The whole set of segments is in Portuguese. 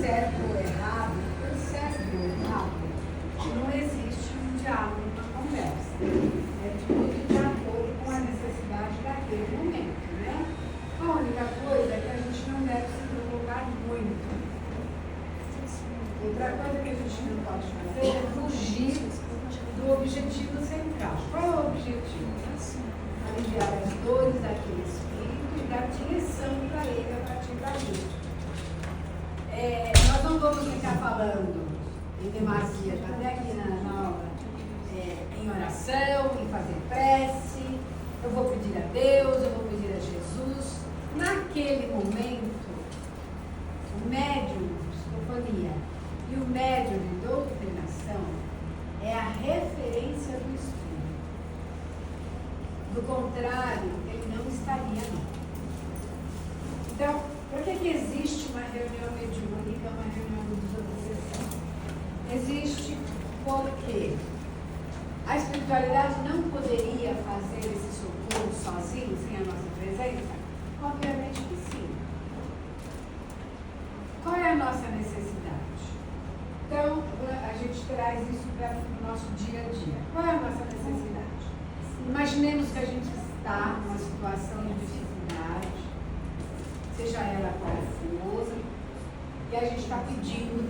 certo ou errado, por certo ou errado, não existe um diálogo, uma conversa. É tudo de acordo com a necessidade daquele momento, né? A única coisa é que a gente não deve se provocar muito. Outra coisa que a gente não pode fazer é fugir do objetivo central. Qual é o objetivo? Aliviar as dores daquele espírito e dar direção para ele a partir dali. Nós não vamos ficar falando em demasia, até aqui na aula, em oração, em fazer prece. Eu vou pedir a Deus, eu vou pedir a Jesus. Naquele momento, o médium de psicofonia e o médium de doutrinação é a referência do espírito. Do contrário, ele não estaria, não. Então, por que existe uma reunião mediúnica, uma reunião de desobsessão? Existe porque a espiritualidade não poderia fazer esse socorro sozinho, sem a nossa presença? Obviamente que sim. Qual é a nossa necessidade? Então, a gente traz isso para o nosso dia a dia. Qual é a nossa necessidade? Imaginemos que a gente está numa situação de dificuldade, seja ela qual for, e a gente está pedindo,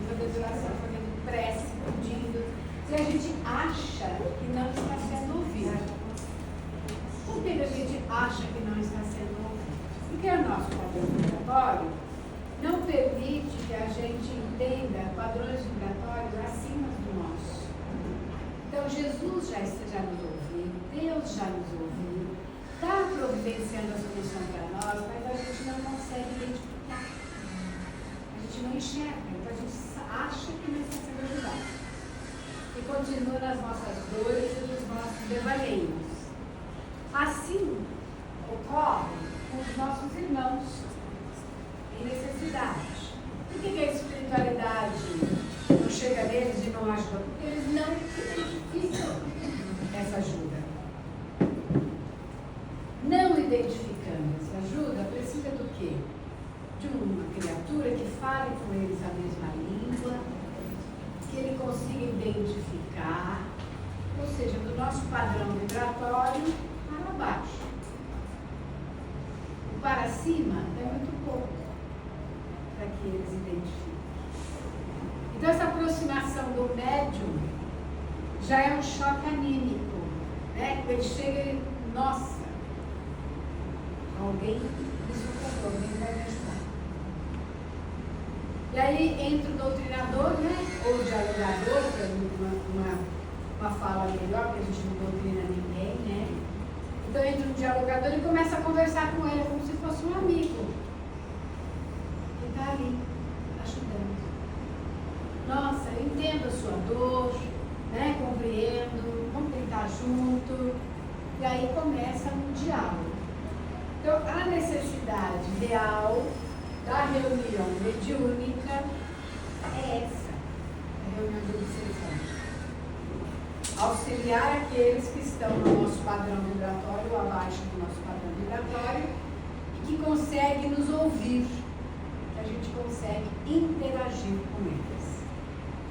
fazendo oração, fazendo prece, pedindo, e a gente acha que não está sendo ouvido. Por que a gente acha que não está sendo ouvido? Porque o nosso padrão vibratório não permite que a gente entenda padrões vibratórios acima do nosso. Então, Jesus já nos ouviu, Deus já nos ouviu, está providenciando a solução para nós, mas a gente não consegue identificar. A gente não enxerga, então a gente acha que não está sendo ajudado. E continua nas nossas dores e nos nossos devaneios. Assim ocorre com os nossos irmãos em necessidade. Por que a espiritualidade não chega neles e não ajuda? Porque eles não identificam essa ajuda. Não identificando essa ajuda, precisa do quê? De uma criatura que fale com eles a mesma língua, que ele consiga identificar, ou seja, do nosso padrão vibratório para baixo. O para cima é muito pouco para que eles identifiquem. Então, essa aproximação do médium já é um choque anímico, né? Ele chega e, nossa, alguém me socorreu, alguém vai me ajudar. E aí entra o doutrinador, né? Ou o dialogador, que é uma fala melhor, porque a gente não doutrina ninguém, né? Então entra um dialogador e começa a conversar com ele como se fosse um amigo. E está ali, ajudando. Nossa, eu entendo a sua dor, né? Compreendo, vamos tentar junto. E aí começa um diálogo. Então, a necessidade real da reunião mediúnica é essa, a reunião de obsessão. Auxiliar aqueles que estão no nosso padrão vibratório, ou abaixo do nosso padrão vibratório, e que conseguem nos ouvir, que a gente consegue interagir com eles.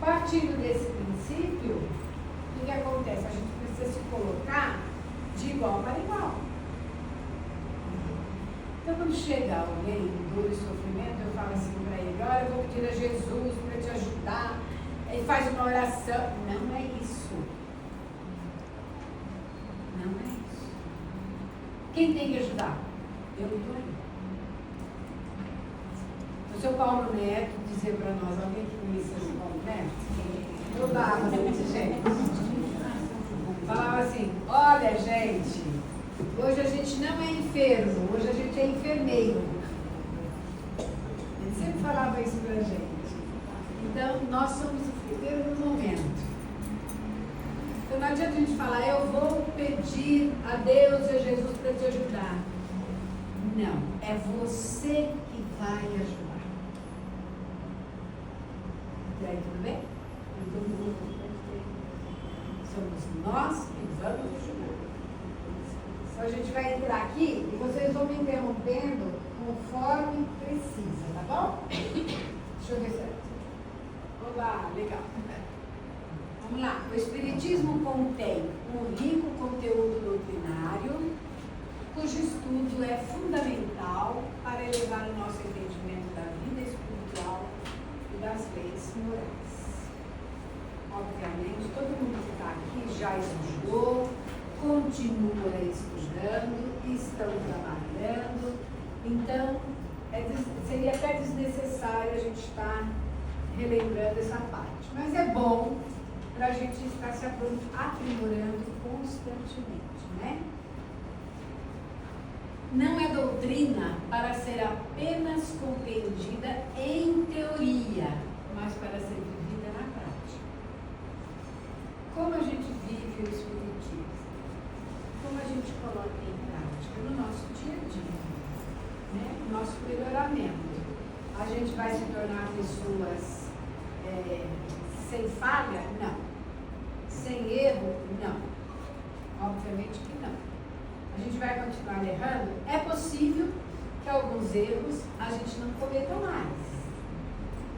Partindo desse princípio, o que acontece? A gente precisa se colocar de igual para igual. Então, quando chega alguém com dor e sofrimento, eu falo assim para ele: olha, eu vou pedir a Jesus para te ajudar. Ele faz uma oração. Não é isso. Não é isso. Quem tem que ajudar? Eu estou aí. O seu Paulo Neto dizia para nós: alguém que conhecia o seu Paulo Neto? Eu dava, gente. Falava assim: olha, gente, hoje a gente não é enfermo, hoje a gente é enfermeiro. Ele sempre falava isso pra gente. Então, nós somos enfermeiros no momento. Então, não adianta a gente falar: eu vou pedir a Deus e a Jesus para te ajudar. Não, é você que vai ajudar. E aí, tudo bem? Somos nós que vamos ajudar. Então a gente vai entrar aqui e vocês vão me interrompendo com conforme precisa, tá bom? Deixa eu ver se... Olá, legal. Vamos lá. O Espiritismo contém um rico conteúdo doutrinário, cujo estudo é fundamental para elevar o nosso entendimento da vida espiritual e das leis morais. Obviamente, todo mundo que está aqui já estudou, continua estudando, estão trabalhando, então seria até desnecessário a gente estar relembrando essa parte. Mas é bom para a gente estar se aprimorando constantemente, né? Não é doutrina para ser apenas compreendida em teoria, mas para ser vivida na prática. Como a gente vive o Espiritismo? Como a gente coloca em prática? No nosso dia a dia, né? No nosso melhoramento. A gente vai se tornar pessoas sem falha? Não. Sem erro? Não. Obviamente que não. A gente vai continuar errando? É possível que alguns erros a gente não cometa mais,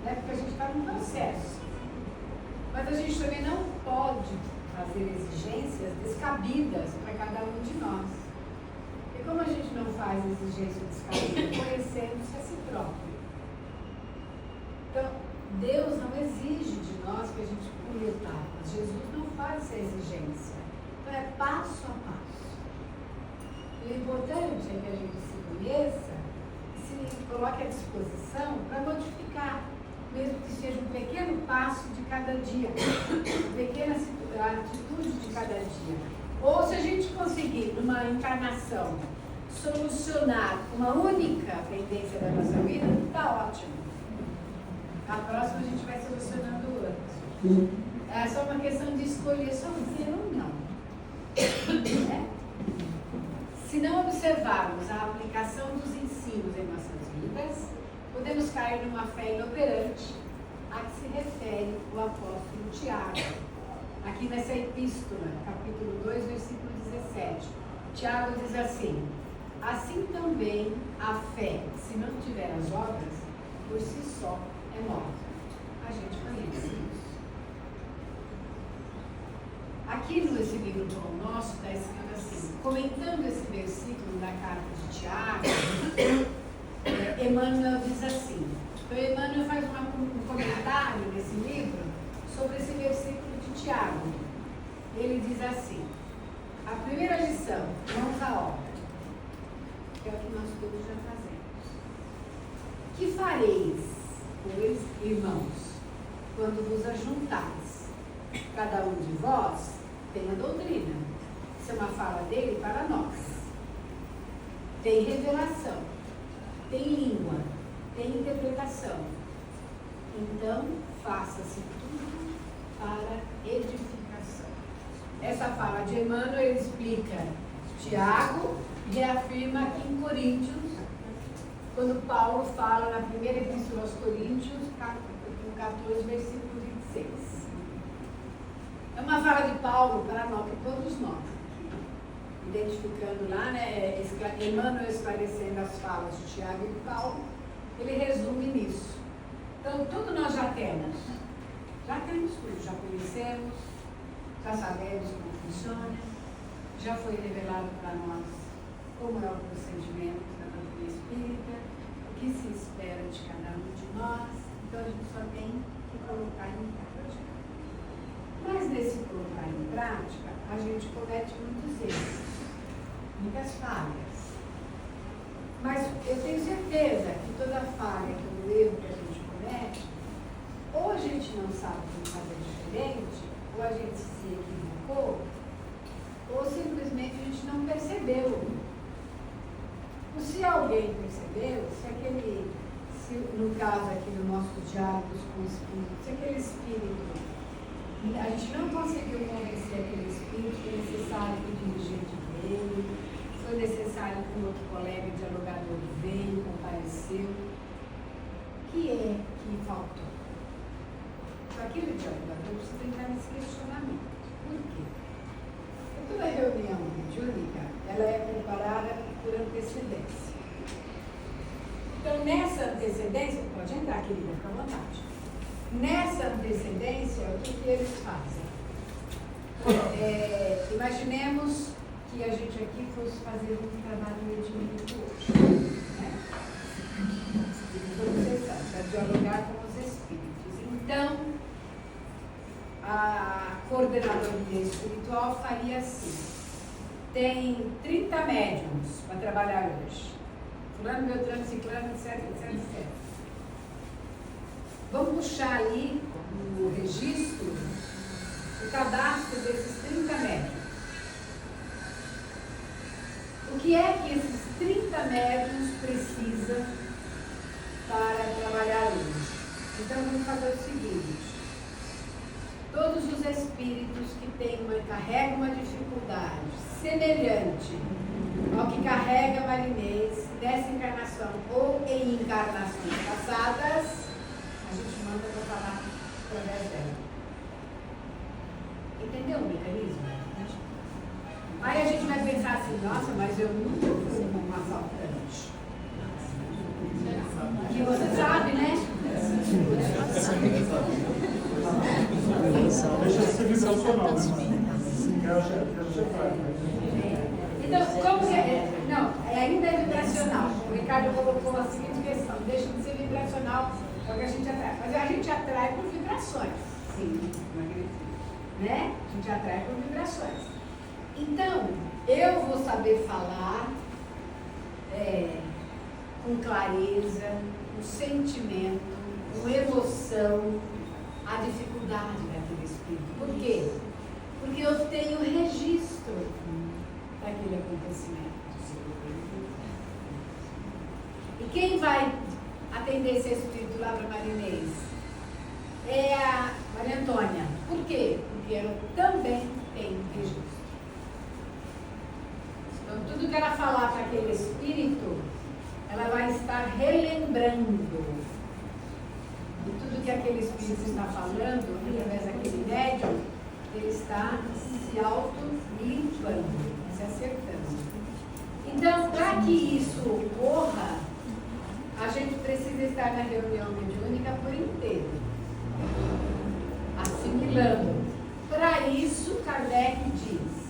né? Porque a gente está num processo. Mas a gente também não pode fazer exigências descabidas para cada um de nós. E como a gente não faz exigência descabida? Conhecendo-se a si próprio. Então, Deus não exige de nós que a gente pule etapas. Jesus não faz essa exigência. Então, é passo a passo. O importante é que a gente se conheça, se coloque à disposição para modificar, mesmo que seja um pequeno passo de cada dia, uma pequena atitude de cada dia. Ou se a gente conseguir, numa encarnação, solucionar uma única pendência da nossa vida, está ótimo. A próxima a gente vai solucionando outras. É só uma questão de escolher só fazer ou não. Né? Se não observarmos a aplicação dos ensinos em nossas vidas, podemos cair numa fé inoperante a que se refere o apóstolo Tiago. Aqui nessa epístola, capítulo 2, versículo 17. Tiago diz assim: assim também a fé, se não tiver as obras, por si só é morta. A gente conhece isso. Aqui nesse livro Pão Nosso está escrito assim, comentando esse versículo da carta de Tiago, Emmanuel diz assim. Então Emmanuel faz um comentário nesse livro sobre esse versículo de Tiago. Ele diz assim: a primeira lição, mãos à obra, que é o que nós todos já fazemos. Que fareis, pois, irmãos, quando vos ajuntais? Cada um de vós tem a doutrina. Isso é uma fala dele para nós. Tem revelação, tem língua, tem interpretação. Então, faça-se tudo para edificação. Essa fala de Emmanuel, ele explica. Tiago reafirma aqui em Coríntios, quando Paulo fala na primeira epístola aos Coríntios, capítulo 14, versículo 26. É uma fala de Paulo para nós, todos nós. Identificando lá, né, Emmanuel esclarecendo as falas de Tiago e de Paulo, ele resume nisso. Então, tudo nós já temos. Já temos tudo, já conhecemos, já sabemos como funciona, já foi revelado para nós como é o procedimento da doutrina espírita, o que se espera de cada um de nós. Então, a gente só tem que colocar em prática. Mas nesse colocar em prática, a gente comete muitos erros, muitas falhas. Mas eu tenho certeza que toda falha, todo erro que a gente comete, ou a gente não sabe como fazer diferente, ou a gente se equivocou, ou simplesmente a gente não percebeu. Ou se alguém percebeu, se no caso aqui no nosso diálogos com o Espírito, se aquele Espírito, a gente não conseguiu convencer aquele Espírito que é necessário que o dirigente veio, foi necessário que um outro colega dialogador veio, compareceu, o que é que faltou? Aquele dialogador precisa entrar nesse questionamento. Por quê? Porque toda reunião mediúnica, ela é preparada por antecedência. nessa antecedência, pode entrar, querida, fica à vontade. Nessa antecedência, o que eles fazem? Imaginemos que a gente aqui fosse fazer um trabalho mediúnico hoje, né? Para dialogar com os espíritos. Então, a coordenadoria espiritual faria assim: tem 30 médiums para trabalhar hoje. Fulano, Beltrano, Ciclano, etc, etc, etc. Vamos puxar ali no registro o cadastro desses 30 médiums. O que é que esses 30 médiums precisam para trabalhar hoje? Então vamos fazer o seguinte: todos os espíritos que carregam uma dificuldade semelhante ao que carrega Marinês nessa encarnação ou em encarnações passadas, a gente manda para falar através dela. Entendeu o mecanismo? Aí a gente vai pensar assim: nossa, mas eu nunca fui um assaltante. Que você sabe, né? Deixa de ser vibracional, né? Então, como que é? Não, ainda é vibracional. O Ricardo colocou a seguinte questão: deixa de ser vibracional, é o que a gente atrai. Mas a gente atrai por vibrações. Sim, né? A gente atrai por vibrações. Então, eu vou saber falar com clareza, com sentimento, com emoção, a dificuldade daquele espírito. Por quê? Porque eu tenho registro daquele acontecimento. E quem vai atender esse espírito lá para Marinês? É a Maria Antônia. Por quê? Porque eu também tenho registro. Então, tudo que ela falar para aquele espírito, ela vai estar relembrando. E tudo que aquele espírito está falando, através daquele médium, ele está se auto-limpando, se acertando. Então, para que isso ocorra, a gente precisa estar na reunião mediúnica por inteiro, assimilando. Para isso, Kardec diz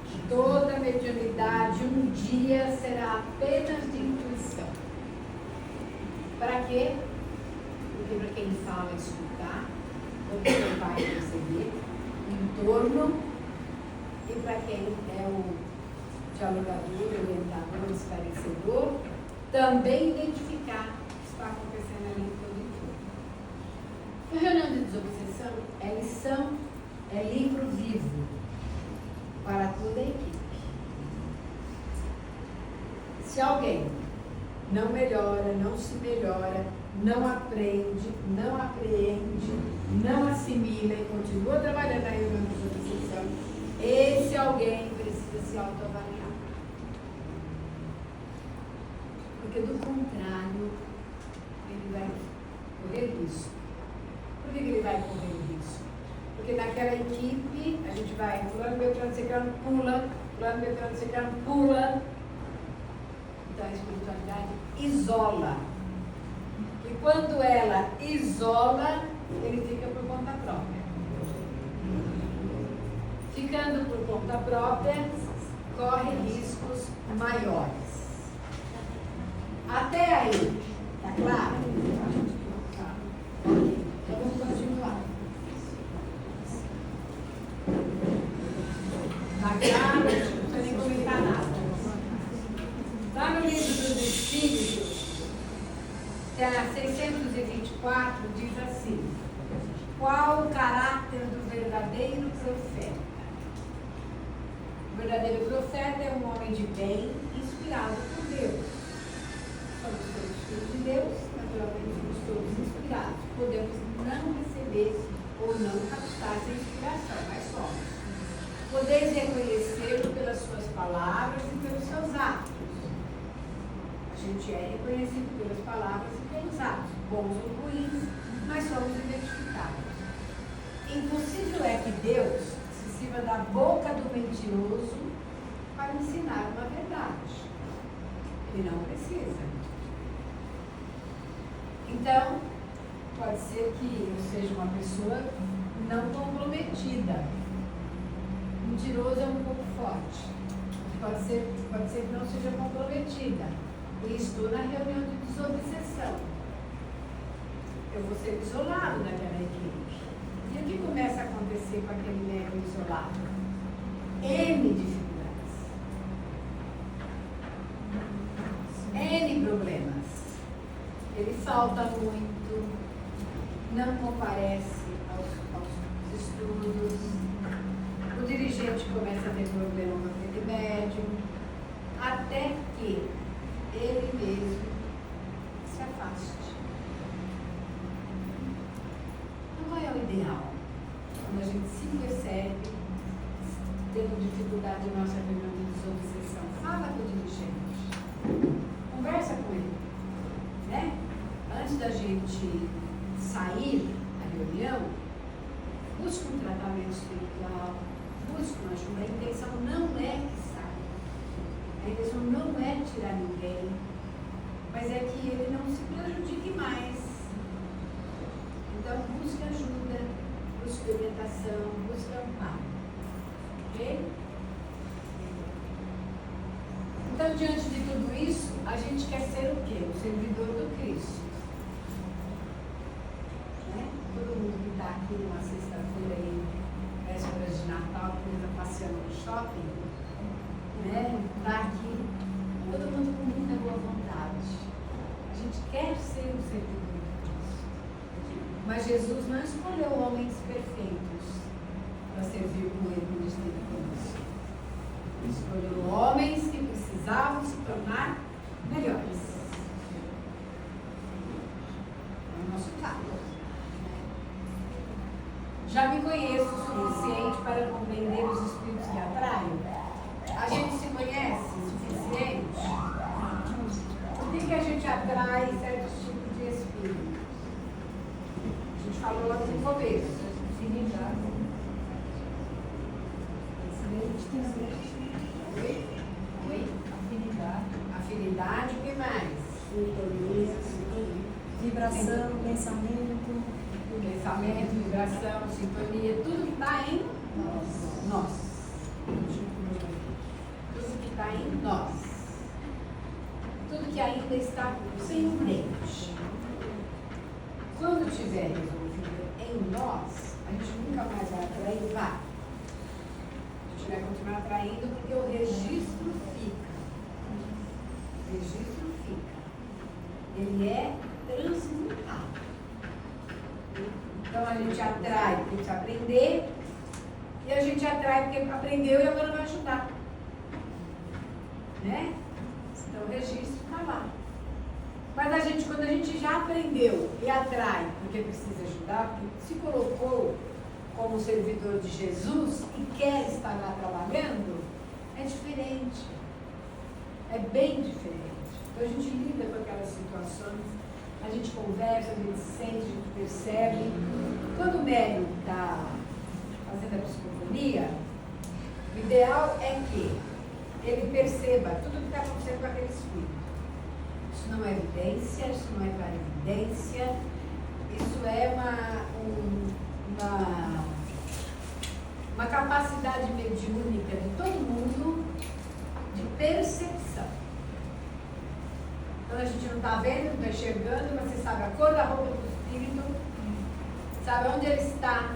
que toda mediunidade um dia será apenas de intuição. Para quê? Porque para quem fala escutar, ou quem vai receber, em torno, e para quem é o dialogador, orientador, esclarecedor, também identificar o que está acontecendo ali em todo o entorno. A reunião de desobsessão é livro vivo para toda a equipe. Se alguém não melhora, não se melhora, não aprende, não apreende, não assimila e continua trabalhando na reunião de desobsessão, esse alguém precisa se autoavaliar. Porque do contrário, ele vai correr risco. Por que ele vai correr risco? Porque naquela equipe, a gente vai, fulano, Beltrano, Ciclano, pula, fulano, Beltrano, Ciclano, pula. Então a espiritualidade isola. E quando ela isola, ele fica por conta própria. Ficando por conta própria, corre riscos maiores. Até aí, tá claro? Ok, então vamos continuar. Tá claro? Não precisa nem comentar nada. Lá no livro dos Espíritos, 624, diz assim: qual o caráter do verdadeiro profeta? O verdadeiro profeta é um homem de bem, inspirado por Deus. Somos todos filhos de Deus, naturalmente somos todos inspirados. Podemos não receber ou não captar essa inspiração, mas somos. Podeis reconhecê-lo pelas suas palavras e pelos seus atos. A gente é reconhecido pelas palavras e pelos atos, bons ou ruins, mas somos identificados. Impossível é que Deus se sirva da boca do mentiroso para ensinar uma verdade. Ele não precisa. Então, pode ser que eu seja uma pessoa não comprometida. Mentiroso é um pouco forte. Pode ser que não seja comprometida. E estou na reunião de desobsessão. Eu vou ser isolado daquela equipe. E o que começa a acontecer com aquele membro isolado? N dificuldades. N problemas. Ele falta muito, não comparece aos estudos, o dirigente começa a ter problema com aquele médium, até que ele mesmo se afaste. Não é o ideal. Quando a gente se percebe tendo dificuldade em nossa reunião de desobsessão, fala com o dirigente, conversa com ele, né? Antes da gente sair da reunião, busca um tratamento espiritual, busca uma ajuda. A intenção não é que saia, a intenção não é tirar ninguém, mas é que ele não se prejudique mais. Então, busca ajuda, busca orientação, busca amparo. Ok? Então, diante de tudo isso, a gente quer ser o quê? O servidor do Cristo. Né? Todo mundo que está aqui numa sexta-feira aí, vésperas de Natal, que está passeando no shopping, né? Está aqui, todo mundo com muita boa vontade. A gente quer ser o servidor do Cristo. Mas Jesus não escolheu homens perfeitos para servir com ele no esteve conosco. Ele escolheu homens que precisavam se tornar melhores. É o nosso caso. Já me conheço o suficiente para compreender os espíritos que atraem? A gente se conhece o suficiente? Por que a gente atrai certos tipos de espíritos? A gente falou logo no começo. Afinidade, o que mais? Sintonia, vibração, pensamento, vibração, sintonia, tudo que está em nós. Tudo que está em nós. Tudo que ainda está pendente. Quando tiver resolvido em nós, a gente nunca mais vai atrair, vai. A gente vai continuar atraindo porque o registro fica. O registro fica. Ele é transmutado. Então a gente atrai porque precisa aprender, e a gente atrai porque aprendeu e agora vai ajudar. Né? Então o registro está lá. Mas a gente, quando a gente já aprendeu e atrai porque precisa ajudar, porque se colocou como servidor de Jesus e quer estar lá trabalhando, é diferente. É bem diferente. Então a gente lida com aquelas situações, a gente conversa, a gente sente, a gente percebe. Quando o médium está fazendo a psicofonia, o ideal é que ele perceba tudo o que está acontecendo com aquele espírito. Isso não é evidência, isso não é clarividência, isso é uma capacidade mediúnica de todo mundo de percepção. Então a gente não está vendo, não está enxergando, mas você sabe a cor da roupa do espírito, sabe onde ele está,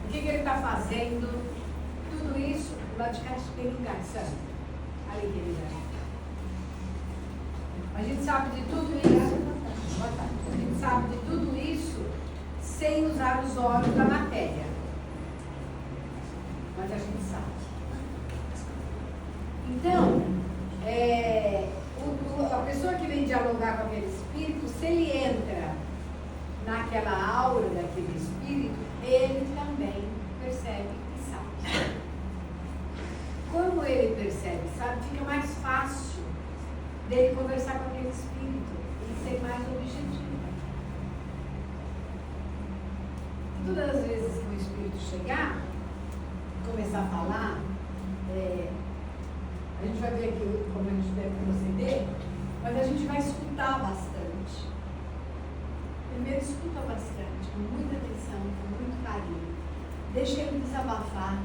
o que ele está fazendo, tudo isso, o lado de cá tem ligação. Ali que ele já. A gente sabe de tudo isso. A gente sabe de tudo isso sem usar os olhos da matéria. Mas a gente sabe. Então, a pessoa que vem dialogar com aquele espírito, se ele entra naquela aura daquele espírito, ele também percebe e sabe. Como ele percebe e sabe, fica mais fácil dele conversar com aquele espírito e ser mais objetivo. Todas as vezes que o espírito chegar, começar a falar, a gente vai ver aqui como a gente deve proceder, mas a gente vai escutar bastante. escuta bastante, com muita atenção, com muito carinho. Deixa ele desabafar,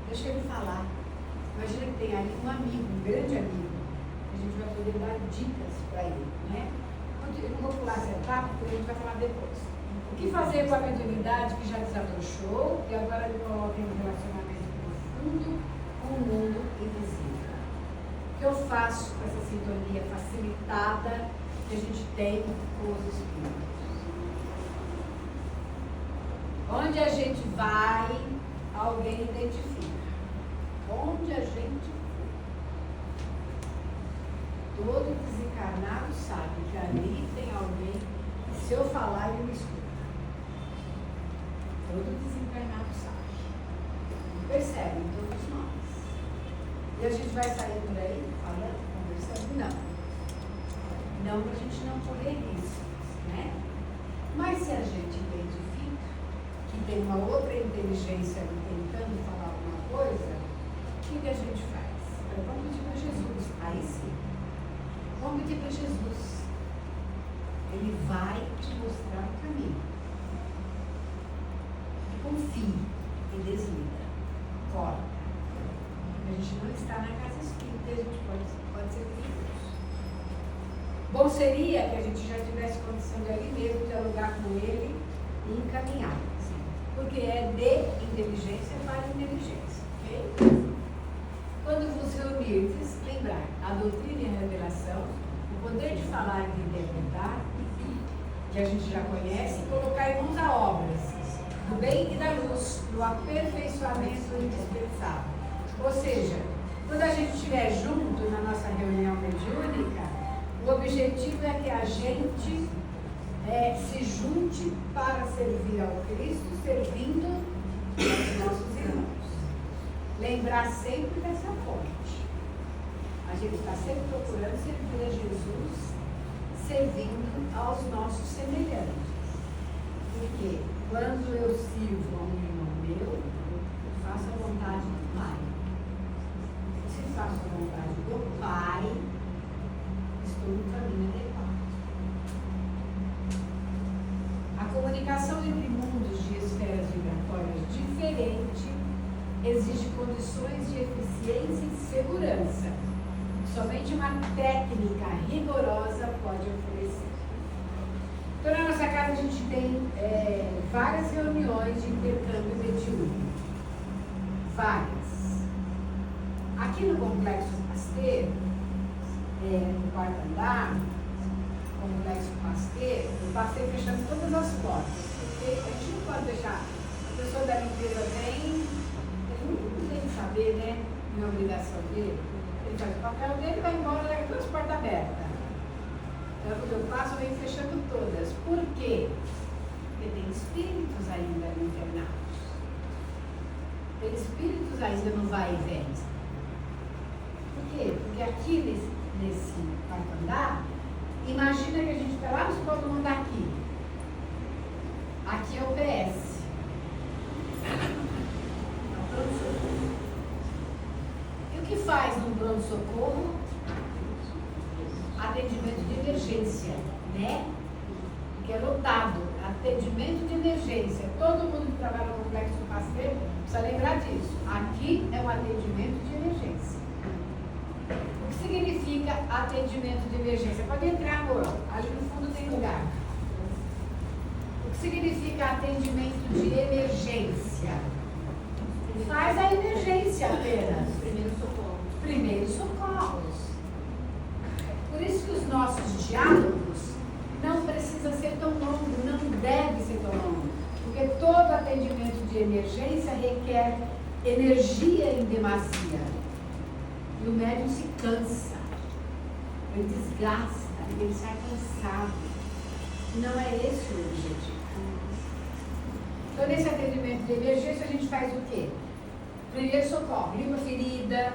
deixa ele falar. Imagina que tem ali um amigo, um grande amigo. A gente vai poder dar dicas para ele, né? Eu não vou pular essa etapa, porque a gente vai falar depois. O que fazer com a mediunidade que já desabrochou e agora ele coloca em um relacionamento profundo com o mundo invisível? O que eu faço com essa sintonia facilitada que a gente tem com os espíritos? Onde a gente vai, alguém identifica. Onde a gente for. Todo desencarnado sabe que ali tem alguém que, se eu falar, ele me escuta. Todo desencarnado sabe. Percebem todos nós. E a gente vai sair por aí falando, conversando? Não. Não para a gente não correr riscos, né? Mas se a gente identifica que tem uma outra inteligência tentando falar alguma coisa, o que a gente faz? Vamos pedir para Jesus. Aí sim. Vamos pedir para Jesus. Ele vai te mostrar o caminho. Confie e desliga. Corta. A gente não está na casa espírita e a gente pode ser perigoso. Bom seria que a gente já tivesse condição de ali mesmo dialogar com ele e encaminhar. Assim, porque é de inteligência para inteligência. Ok? Quando vos reunirdes, lembrar a doutrina e a revelação, o poder de falar e de interpretar, que a gente já conhece, e colocar em mãos a obras do bem e da luz, do aperfeiçoamento indispensável. Ou seja, quando a gente estiver junto na nossa reunião mediúnica, o objetivo é que a gente se junte para servir ao Cristo, servindo aos nossos irmãos. Lembrar sempre dessa fonte. A gente está sempre procurando servir a Jesus, servindo aos nossos semelhantes. Porque quando eu sirvo a um irmão meu, eu faço a vontade do Pai. Se faço a vontade do Pai, estou no caminho adequado. A comunicação entre mundos de esferas vibratórias diferentes exige condições de eficiência e segurança. Somente uma técnica rigorosa pode oferecer. Então, na nossa casa, a gente tem várias reuniões de intercâmbio mediúnico. Várias. Aqui no Complexo Pasteiro, no quarto andar, Complexo Pasteiro, eu passei fechando todas as portas. Porque a gente não pode deixar. A pessoa da limpeza vem, ele não tem que saber, né? Minha obrigação dele. Ele faz o papel dele e vai embora, leva todas as portas abertas. Então, quando eu passo, eu venho fechando todas. Por quê? Porque tem espíritos ainda internados. Tem espíritos ainda no vai e vem. Por quê? Porque aqui nesse quarto andar, imagina que a gente está lá no segundo andar aqui. Aqui é o PS. E o que faz no pronto-socorro? Atendimento de emergência, né? Que é lotado. Atendimento de emergência. Todo mundo que trabalha no Complexo Pasteiro precisa lembrar disso. Aqui é um atendimento de emergência. O que significa atendimento de emergência? Pode entrar, amor. Ali no fundo tem lugar. O que significa atendimento de emergência? Faz a emergência apenas. Primeiros socorros. Por isso que os nossos diálogos não precisam ser tão longos, não deve ser tão longo. Porque todo atendimento de emergência requer energia em demasia. E o médium se cansa, ele desgasta, ele sai cansado. Não é esse o objetivo. Então, nesse atendimento de emergência, a gente faz o quê? Primeiro socorro, limpa a ferida,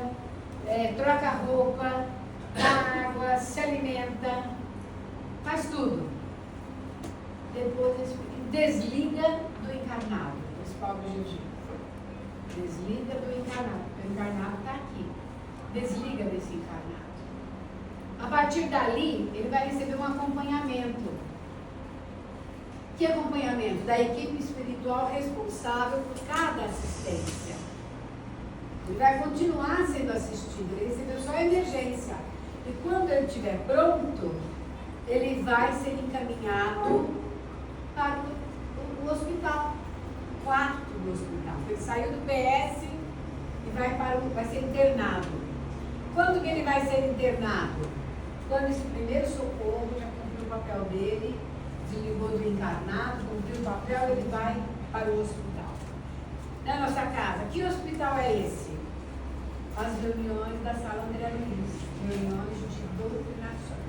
troca a roupa, dá água, se alimenta, faz tudo. Depois desliga do encarnado, principal objetivo. Desliga do encarnado, porque o encarnado está aqui. Desliga desse encarnado. A partir dali, ele vai receber um acompanhamento, que da equipe espiritual responsável por cada assistência. Ele vai continuar sendo assistido, ele recebeu só a emergência. E quando ele estiver pronto, ele vai ser encaminhado para o hospital, o quarto do hospital. Ele saiu do PS e vai ser internado. Quando que ele vai ser internado? Quando esse primeiro socorro já cumpriu o papel dele, desligou do encarnado, cumpriu o papel, ele vai para o hospital. Na nossa casa, que hospital é esse? As reuniões da Sala André Luiz, reuniões de doutrinações.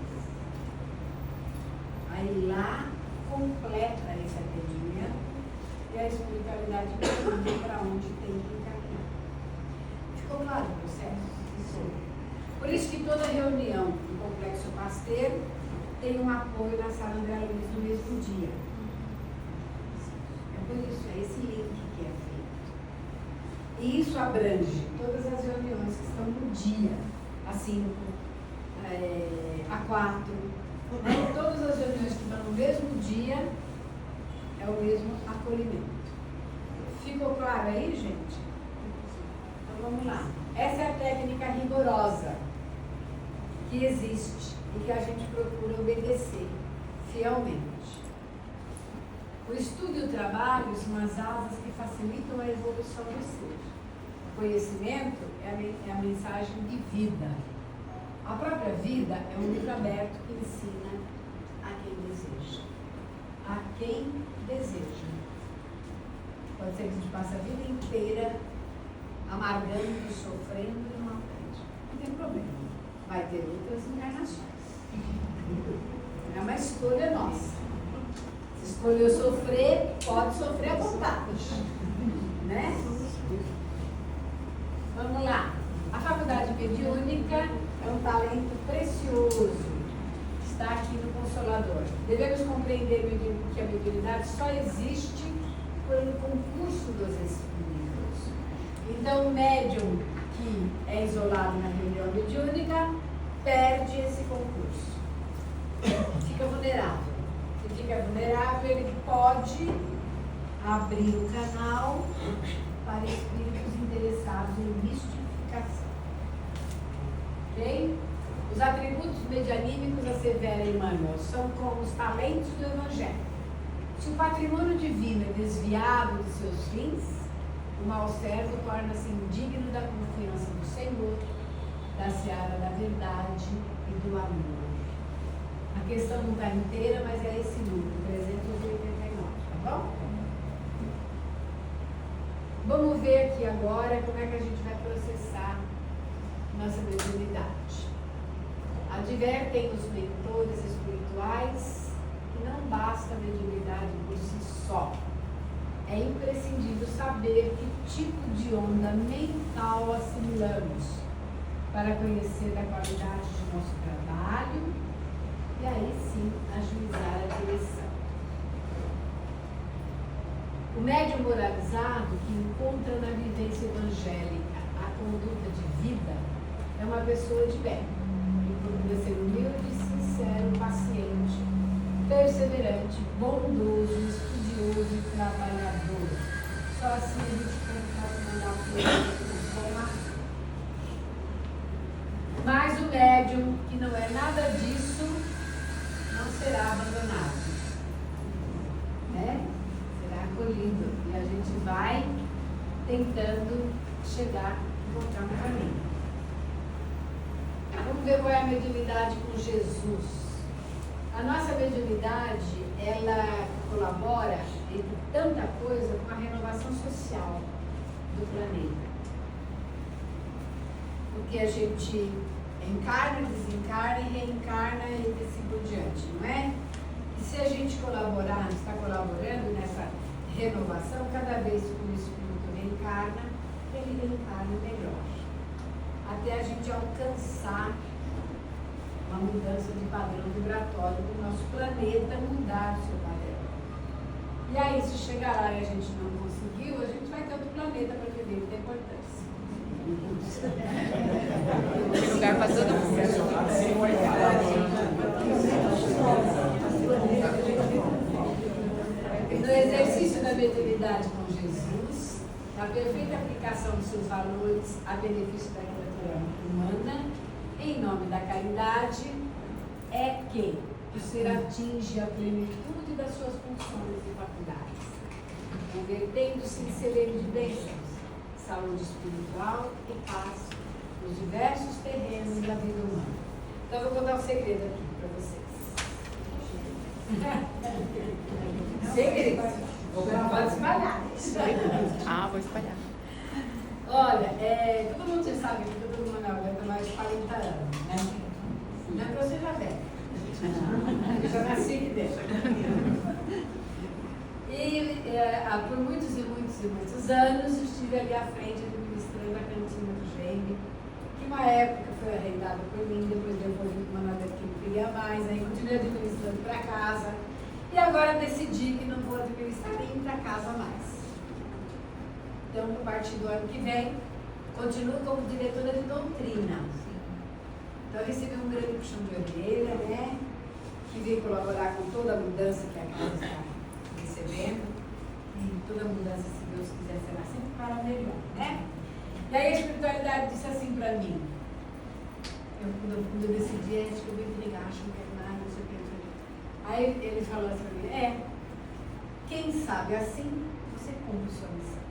Aí lá completa esse atendimento e a espiritualidade entende para onde tem que encaminhar. Ficou claro o processo? Por isso que toda reunião do Complexo Pasteiro tem um apoio na Sala André Luiz no mesmo dia. É por isso, é esse link que é feito. E isso abrange todas as reuniões que estão no dia, a 5, a 4, né? Todas as reuniões que estão no mesmo dia é o mesmo acolhimento. Ficou claro aí, gente? Então vamos lá. Essa é a técnica rigorosa que existe e que a gente procura obedecer fielmente. O estudo e o trabalho são as asas que facilitam a evolução do ser. O conhecimento é a mensagem de vida. A própria vida é um livro aberto que ensina a quem deseja. A quem deseja. Pode ser que a gente passe a vida inteira amargando, sofrendo e não aprende. Não tem problema. Vai ter outras encarnações. É uma escolha nossa. Se escolheu sofrer, pode sofrer à vontade. Né? Vamos lá. A faculdade mediúnica é um talento precioso. Está aqui no Consolador. Devemos compreender que a mediunidade só existe pelo concurso dos espíritos. Então, o médium que é isolado na reunião mediúnica perde esse concurso. Fica vulnerável. Se fica vulnerável, ele pode abrir o canal para espíritos interessados em mistificação. Ok? Os atributos medianímicos, assevera Emmanuel, são como os talentos do Evangelho. Se o patrimônio divino é desviado de seus fins, o mau servo torna-se indigno da confiança do Senhor, da seara da verdade e do amor. A questão não está inteira, mas é esse número, 389, tá bom? Vamos ver aqui agora como é que a gente vai processar nossa mediunidade. Advertem os mentores espirituais que não basta a mediunidade por si só. É imprescindível saber que tipo de onda mental assimilamos para conhecer a qualidade de nosso trabalho e aí sim ajuizar a direção. O médium moralizado que encontra na vivência evangélica a conduta de vida é uma pessoa de bem, que procura ser humilde, sincero, paciente, perseverante, bondoso, estudioso e trabalhador. Só assim a gente pode mandar o filho. Mas o médium, que não é nada disso, não será abandonado. Né? Será acolhido. E a gente vai tentando chegar, encontrar um caminho. Vamos ver qual é a mediunidade com Jesus. A nossa mediunidade, ela colabora, entre tanta coisa, com a renovação social do planeta. Porque a gente encarna, desencarna e reencarna e assim por diante, não é? E se a gente colaborar, está colaborando nessa renovação, cada vez que o espírito reencarna, ele reencarna melhor. Até a gente alcançar uma mudança de padrão vibratório do nosso planeta, mudar o seu padrão. E aí, se chegar lá e a gente não conseguiu, a gente vai ter outro planeta para que ele tenha importância. Tem lugar para todo mundo. No exercício unidade com Jesus, na perfeita aplicação dos seus valores a benefício da criatura humana, em nome da caridade, é que o ser atinge a plenitude das suas funções e faculdades, convertendo-se em celeiro de bênçãos, saúde espiritual e paz nos diversos terrenos da vida humana. Então, eu vou contar um segredo aqui para vocês. Segredo. Pode espalhar. Ah, vou espalhar. Olha, todo mundo já sabe que todo mundo aguenta mais de 40 anos, né? Não é para você já velho. Eu já nasci aqui dentro. E por muitos e muitos e muitos anos estive ali à frente administrando a cantina do Gêmeo, que uma época foi arrendada por mim, depois devolvi para uma nada que não queria mais, aí continuei administrando para casa. E agora decidi que não vou administrar nem para casa mais. Então, a partir do ano que vem, continuo como diretora de doutrina. Então, eu recebi um grande puxão de orelha, né? Que veio colaborar com toda a mudança que a casa está recebendo. E toda a mudança, se Deus quiser, será sempre para melhor, né? E aí a espiritualidade disse assim para mim. Quando eu decidi, acho que eu vou entregar, acho que não quero nada, não sei o que, não sei o que. Aí ele falou assim para mim, quem sabe assim, você cumpre sua missão.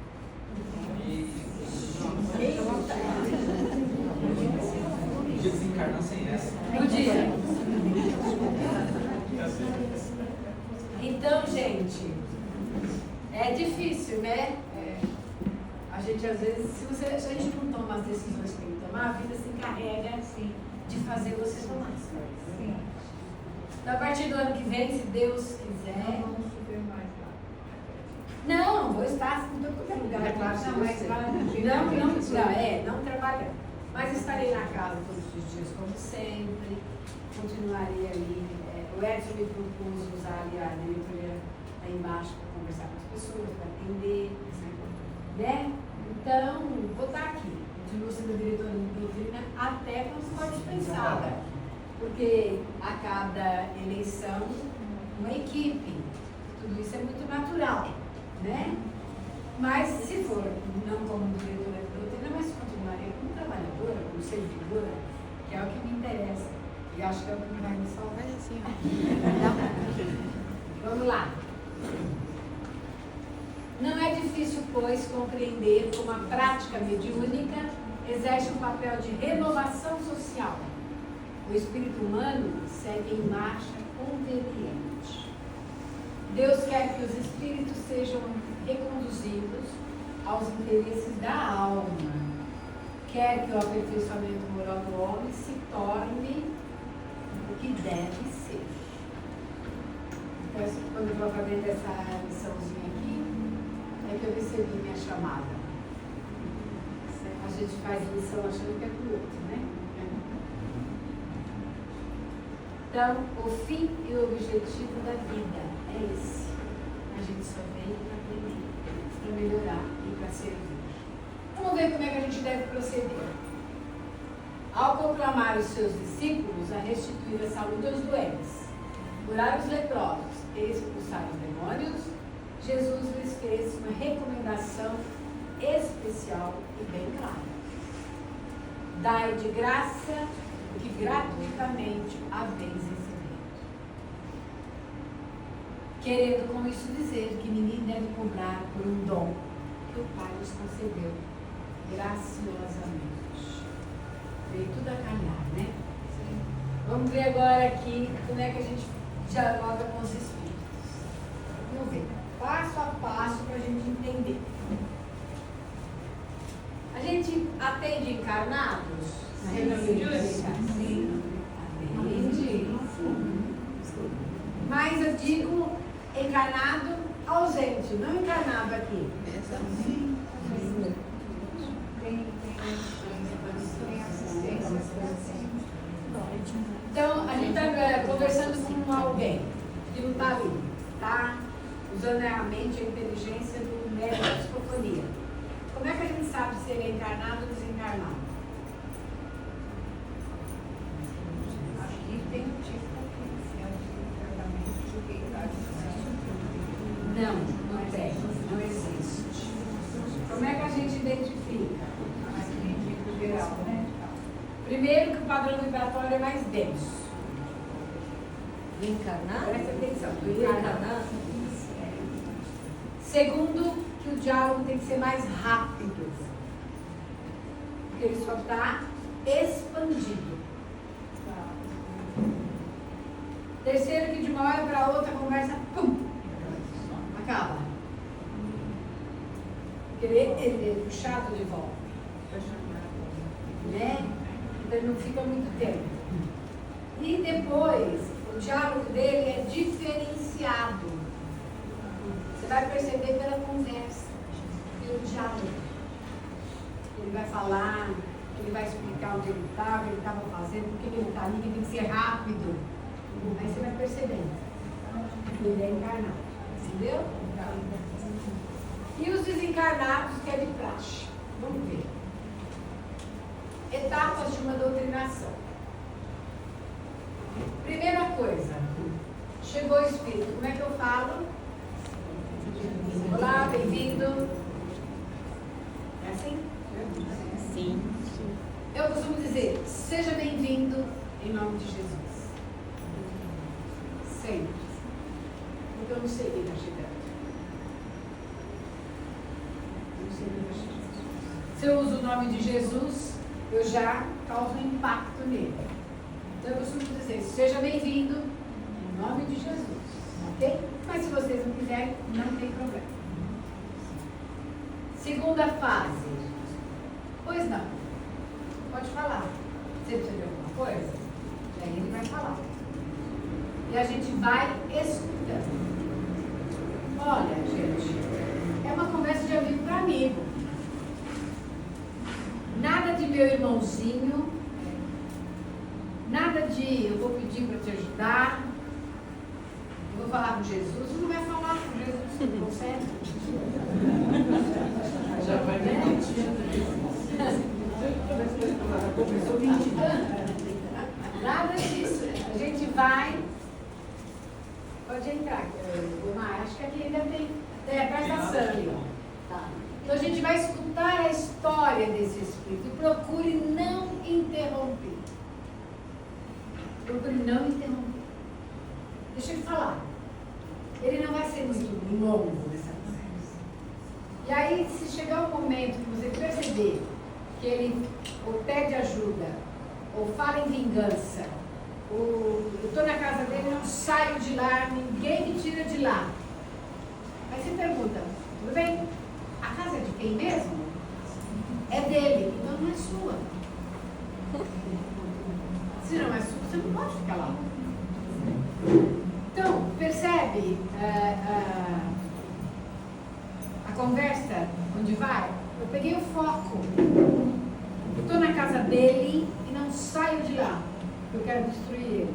Podia desencarnar sem essa. Podia. Então, gente, é difícil, né? A gente, às vezes, se a gente não toma as decisões que tem que tomar, a vida se encarrega de fazer você tomar as coisas. Então, a partir do ano que vem, se Deus quiser. Não, vou estar em todo qualquer lugar, claro, não trabalhando. Mas estarei na casa todos os dias, como sempre. Continuarei ali. O Edson me propôs usar ali a diretoria aí embaixo para conversar com as pessoas, para atender, né? Então, vou estar aqui. Continuo sendo diretora de doutrina até quando for dispensada. Porque a cada eleição, uma equipe. Tudo isso é muito natural, né? Mas se for, não como diretora de doutrina, mas continuarei como trabalhadora, como servidora, que é o que me interessa. E acho que é o que vai me salvar. Assim, vamos lá. Não é difícil, pois, compreender como a prática mediúnica exerce um papel de renovação social. O espírito humano segue em marcha conveniente. Deus quer que os espíritos sejam reconduzidos aos interesses da alma. Quer que o aperfeiçoamento moral do homem se torne o que deve ser. Então, quando eu vou fazer essa missãozinha aqui, é que eu recebi minha chamada. A gente faz missão achando que é pro outro, né? Então, o fim e o objetivo da vida é esse. A gente só vem para aprender, para melhorar e para servir. Vamos ver como é que a gente deve proceder. Ao conclamar os seus discípulos a restituir a saúde aos doentes, curar os leprosos e expulsar os demônios, Jesus lhes fez uma recomendação especial e bem clara. Dai de graça o que gratuitamente haveis recebido. Querendo com isso dizer que ninguém deve cobrar por um dom que o Pai nos concedeu graciosamente. Veio tudo a calhar, né? Sim. Vamos ver agora aqui como é que a gente dialoga com os espíritos. Vamos ver, passo a passo para a gente entender. A gente atende encarnados? Sim. Atende. Mas eu digo encarnado ausente, não encarnado aqui. Sim. Então, a gente está conversando com alguém que não está ali, tá? Usando a mente, a inteligência do médico da psicofonia. Como é que a gente sabe se ele é encarnado ou desencarnado? Acho que tem um tipo de tratamento de quem está Não tem, não existe. Como é que a gente identifica? Geral, né? Primeiro, que o padrão vibratório é mais denso. Encarnar? Presta atenção. Do Encarnar? encarnar. Segundo, que o diálogo tem que ser mais rápido. Porque ele só está expandido. Terceiro, que de uma hora para outra a conversa, pum, acaba. Porque ele é puxado de volta. Né? Então ele não fica muito tempo. E depois, o diálogo dele é diferenciado. Você vai perceber pela conversa, pelo diálogo. Ele vai falar, ele vai explicar onde ele estava, o que ele estava fazendo, por que ele está ali, que tem que ser rápido. Aí você vai percebendo. Ele é encarnado. Entendeu? E os desencarnados, que é de praxe. Vamos ver. Etapas de uma doutrinação. Primeira coisa, chegou o Espírito. Como é que eu falo? Olá, bem-vindo. É assim? Sim. Eu costumo dizer, seja bem-vindo em nome de Jesus. Sempre. Porque eu não sei quem está chegando. Não sei quem está chegando. Se eu uso o nome de Jesus, eu já causo um impacto nele. Então eu costumo dizer, seja bem-vindo em nome de Jesus. Ok? Mas se vocês não quiserem, não tem problema. Segunda fase. Pois não. Pode falar. Você precisa de alguma coisa? E aí ele vai falar. E a gente vai escutando. Olha, gente, é uma conversa de amigo para amigo. Nada de meu irmãozinho. Nada de eu vou pedir para te ajudar. Eu vou falar com Jesus. Você não vai falar com Jesus, você não consegue. Já vai Nada disso. A gente vai. Pode entrar, Gilmar. Acho que aqui ainda tem. Presta atenção ali, ó. Tá. Então a gente vai escutar a história desse espírito. E procure não interromper. Procure não interromper. Deixa ele falar. Ele não vai ser muito longo nessa conversa. E aí, se chegar o momento que você perceber que ele ou pede ajuda, ou fala em vingança, ou eu estou na casa dele, não saio de lá, ninguém me tira de lá. Aí você pergunta, tudo bem? A casa é de quem mesmo? É dele, então não é sua. Se não é sua, você não pode ficar lá. Então, percebe a conversa onde vai? Eu peguei o foco. Estou na casa dele e não saio de lá. Eu quero destruir ele.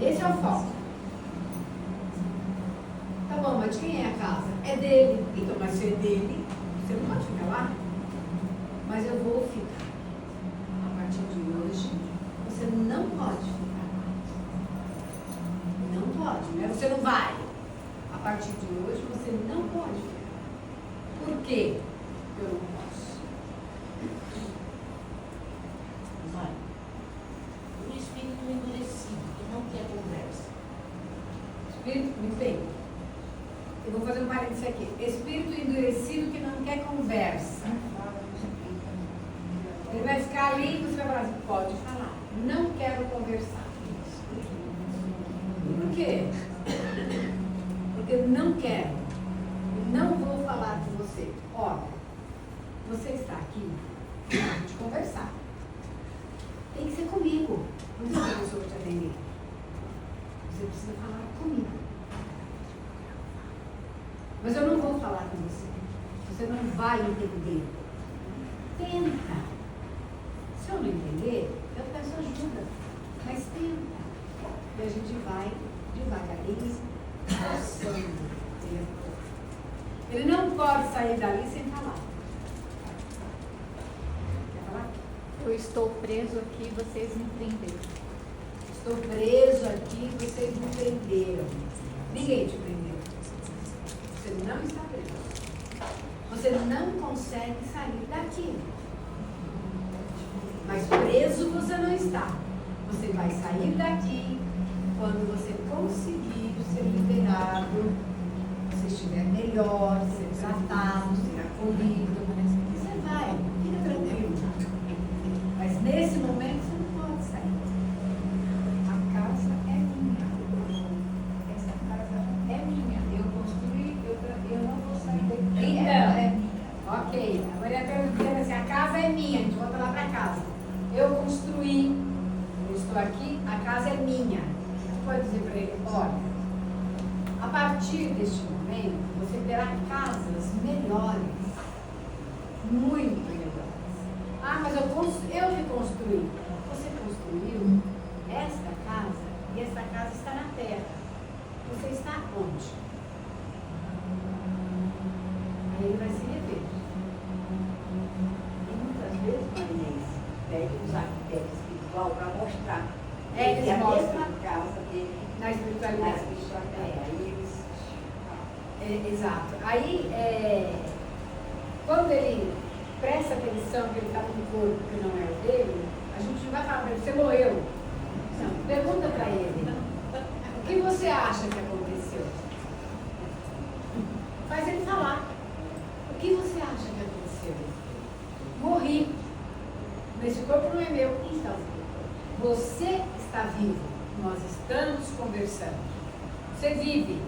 Esse é o foco. Tá bom, mas de quem é a casa? É dele. Então, mas se é dele, você não pode ficar lá. Mas eu vou ficar. A partir de hoje, você não pode ficar lá. Não pode, né? Você não vai. A partir de hoje, você não pode ficar. Por quê? Eu não posso. Vai. O espírito endurecido, que não quer conversa. Espírito, muito bem. Eu vou fazer um parênteses aqui. Espírito endurecido que não quer conversa. Ele vai ficar ali e você vai falar assim, pode falar. Não quero conversar. Por quê? Porque eu não quero. Eu não vou falar com você. Olha, você está aqui para te conversar. Tem que ser comigo. Não tem uma pessoa te atender. Você precisa falar comigo. Mas eu não vou falar com você. Você não vai entender. Tenta. Se eu não entender, eu peço ajuda. Mas tenta. E a gente vai devagarinho forçando ele. Ele não pode sair dali sem falar. Quer falar? Eu estou preso aqui, vocês me prenderam. Estou preso aqui, vocês me prenderam. Ninguém te prendeu. Você não está preso. Você você não consegue sair daqui. Mas preso você não está. Você vai sair daqui quando você conseguir ser liberado, você estiver melhor, ser tratado, ser acolhido. Você vai, fica tranquilo. Mas nesse momento você não pode sair. A casa é minha. Essa casa é minha. Eu construí, eu não vou sair daqui. Então. É minha. Ok. A Maria está dizendo assim, a casa é minha, a gente volta lá para casa. Eu construí, eu estou aqui, a casa é minha. Você pode dizer para ele, olha, a partir deste momento, você terá casas melhores, muito melhores. Ah, mas eu que construí. Você construiu esta casa e esta casa está na terra. Você está onde? Aí ele vai se rever. E muitas vezes, Marinês, pede os arquitetos espiritual para mostrar. Eles que a mostram. mesma casa dele Na na espiritualidade. espiritualidade. Aí eles. Exato. Aí, quando ele presta atenção que ele está com um corpo que não é o dele, a gente não vai falar para ele, você morreu. Não, pergunta para ele, o que você acha que aconteceu? Faz ele falar. O que você acha que aconteceu? Morri. Esse corpo não é meu. Então, você está vivo. Nós estamos conversando. Você vive.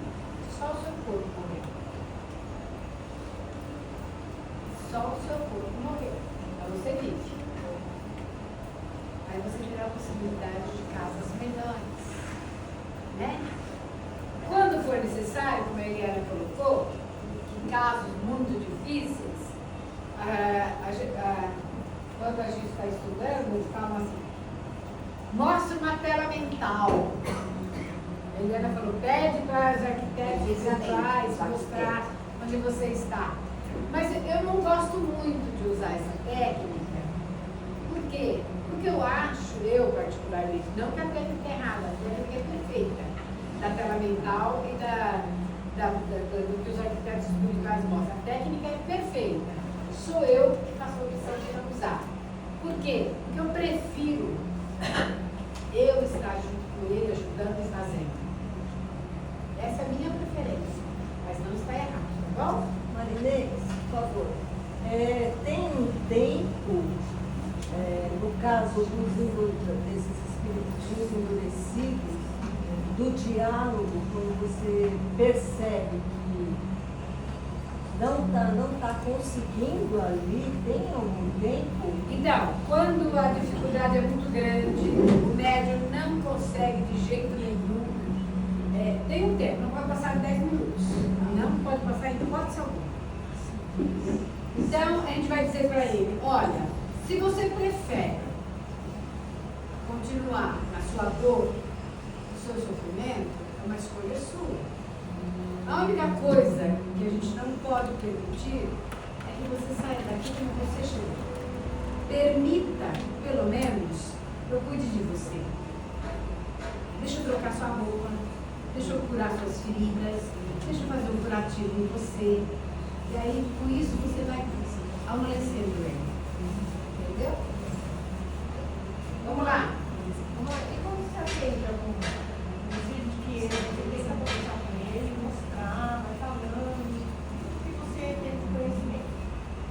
Só o seu corpo morreu. Só o seu corpo morreu. Então você vive. Aí você terá a possibilidade de casas melhores. Né? Quando for necessário, como a Eliana colocou, em casos muito difíceis, quando a gente está estudando, eles falam assim, mostra uma tela mental. A Eliana falou, pede para os arquitetos atrás mostrar onde você está. Mas eu não gosto muito de usar essa técnica. Por quê? Porque eu particularmente, não que a técnica é errada, a técnica é perfeita, da tela mental e do que os arquitetos espirituais mostram. A técnica é perfeita. Sou eu que faço a opção de não usar. Por quê? Porque eu prefiro eu estar junto com ele, ajudando e fazendo. Essa é a minha preferência, mas não está errado, tá bom? Marinês, por favor. Tem um tempo, no caso desses espíritos endurecidos, do diálogo, quando você percebe que não tá conseguindo ali, tem algum tempo? Então, quando a dificuldade é muito grande, o médium não consegue de jeito nenhum, tem um tempo, não pode passar de 10 minutos. Não pode passar em hipótese alguma. Então, a gente vai dizer para ele, olha, se você prefere continuar na sua dor, no seu sofrimento, é uma escolha sua. A única coisa que a gente não pode permitir é que você saia daqui como você chegou. Permita, pelo menos, eu cuide de você. Deixa eu trocar sua roupa, deixa eu curar suas feridas, deixa eu fazer um curativo em você. E aí, com isso, você vai amolecendo ele. Entendeu? Vamos lá. E quando você atende algum vídeo que você tenta conversar com ele, mostrar, vai falando, tudo que você tem de conhecimento.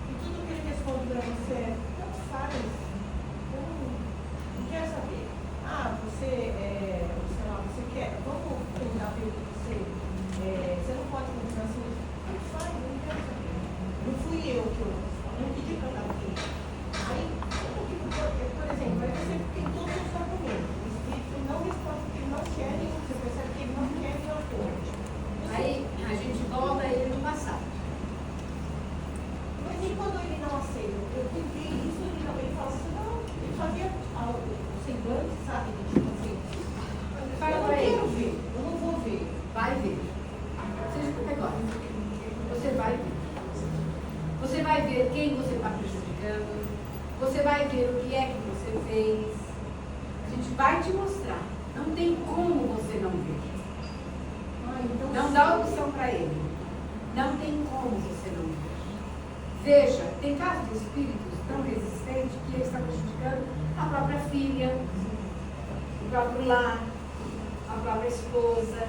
E tudo que ele responde para você, não faz. Eu não quero saber. Você quer, vamos tentar ver o que você não pode continuar assim. Não faz, eu não quero saber. Não fui eu que eu não pedi para estar aqui. Aí, por exemplo, aí você tem todos os argumentos. O espírito não responde porque ele não quer, você percebe que ele não quer que eu aponte. Aí, a gente volta ele no passado. Mas e quando ele não aceita? Eu tentei isso, ele também fala assim, não, ele fazia algo, semblante, sabe? Tipo assim, Fala eu não pra ele. quero ver, eu não vou ver. Vai ver. Seja categórico. Você vai ver. Você vai ver quem você está prejudicando. Você vai ver o que é que você fez. A gente vai te mostrar. Não tem como você não ver. Ah, então Não dá opção para ele. Não tem como você não ver. Veja, tem casos de espíritos tão resistentes que eles estão prejudicando a própria filha, o próprio lar, a própria esposa.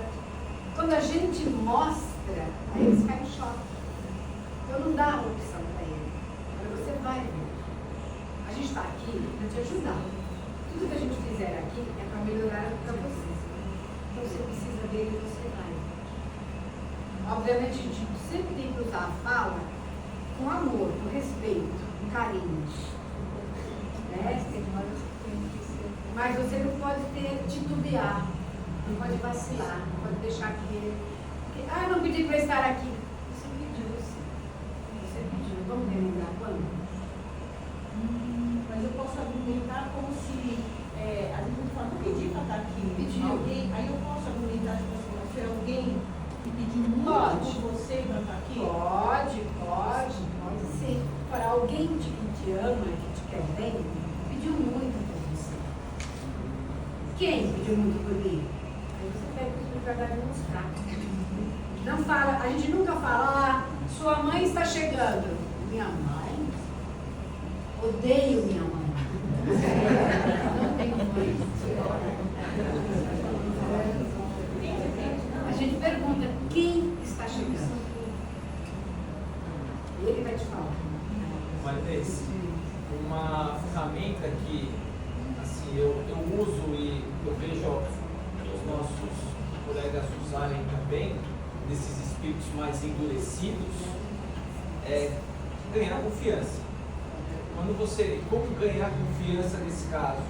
Quando a gente mostra, aí eles caem em choque. Então não dá uma opção para ele. Agora você vai ver. A gente está aqui para te ajudar. Tudo que a gente fizer aqui é para melhorar para você. Então você precisa ver e você vai. Obviamente a gente sempre tem que usar a fala com amor, com respeito, com carinho. Né? Mas você não pode titubear, não pode vacilar, não pode deixar que... não pedi para estar aqui. Você pediu, sim. Você pediu. Vamos relembrar quando? Mas eu posso argumentar como se a gente fala, não pedi para estar aqui. Pediu. Alguém, aí eu posso argumentar tipo assim, foi alguém que pediu muito Pode. por você para estar aqui? Pode sim. Para alguém que te ama, que te quer bem, pediu muito por você. Quem pediu muito por mim? Aí você pega a oportunidade de mostrar. Não fala, a gente nunca fala, sua mãe está chegando. Minha mãe? Odeio minha mãe. Não tenho mãe. A gente pergunta, quem está chegando? Ele vai te falar. Mas uma ferramenta que assim, eu uso e eu vejo os nossos colegas usarem também, desses espíritos mais endurecidos, é ganhar confiança. Como ganhar confiança nesse caso?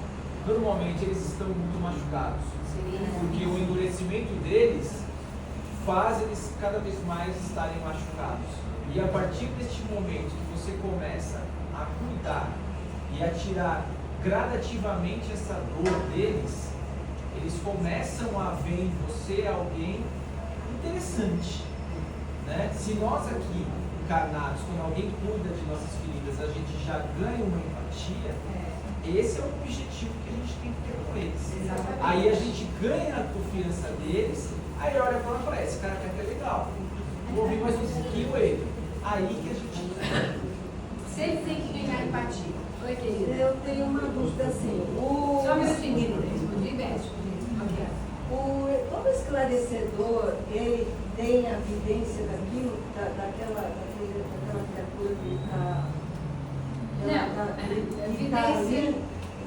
Normalmente eles estão muito machucados, porque o endurecimento deles faz eles cada vez mais estarem machucados. E a partir deste momento que você começa a cuidar e a tirar gradativamente essa dor deles, eles começam a ver em você alguém interessante, né? Se nós aqui encarnados, quando alguém cuida de nossas feridas, a gente já ganha uma empatia, esse é o objetivo que a gente tem que ter com eles. Exatamente. Aí a gente ganha a confiança deles, aí olha e fala, esse cara até que é legal, vou ouvir mais um pouquinho ele. Aí que a gente Sempre tem que ganhar empatia. Oi, querida. Eu tenho uma dúvida assim. Só um minutinho, querida. Respondi bem. Todo esclarecedor, ele tem a vivência daquilo, daquela criatura que está...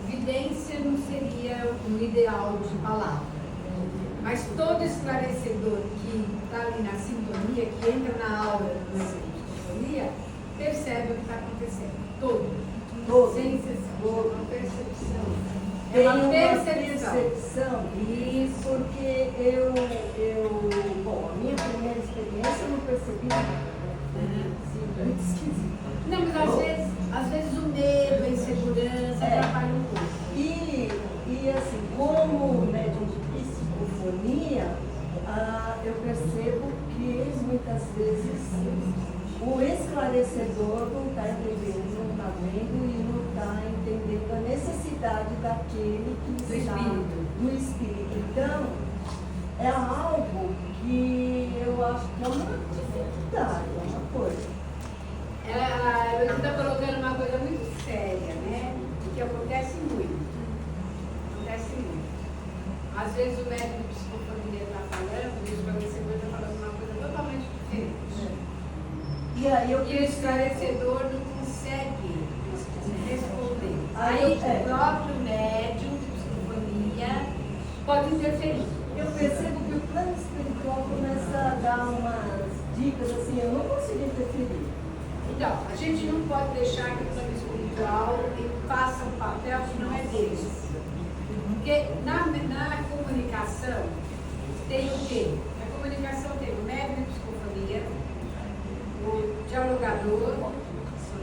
Evidência não seria um ideal de palavra. Mas todo esclarecedor que está ali na sintonia, que entra na aura da sintonia, percebe o que está acontecendo. Todo. Sem exceção. Uma percepção. É Tem uma uma percepção. percepção. Isso. Porque bom, a minha primeira experiência eu não percebi nada. Muito esquisito. Não, mas às vezes o medo, a insegurança atrapalha um pouco. E assim, como médium de psicofonia, eu percebo que muitas vezes o esclarecedor não está entendendo, não está vendo e não está entendendo a necessidade daquele que Do está espírito. do espírito. Então, é algo que eu acho que é uma dificuldade, é uma coisa. A Heloísa está colocando uma coisa muito séria, né? Que acontece muito. Às vezes o médico de psicofonia está falando, o esclarecedor está falando uma coisa totalmente diferente. E aí E o esclarecedor não consegue responder. Aí Aí, o próprio médium de psicofonia pode interferir. eu percebo que o plano espiritual começa a dar umas dicas assim, eu não consigo interferir. Então, a gente não pode deixar que o plano espiritual faça um papel que não é deles. Porque na comunicação tem o quê? Na comunicação tem o médium de psicofonia, o dialogador,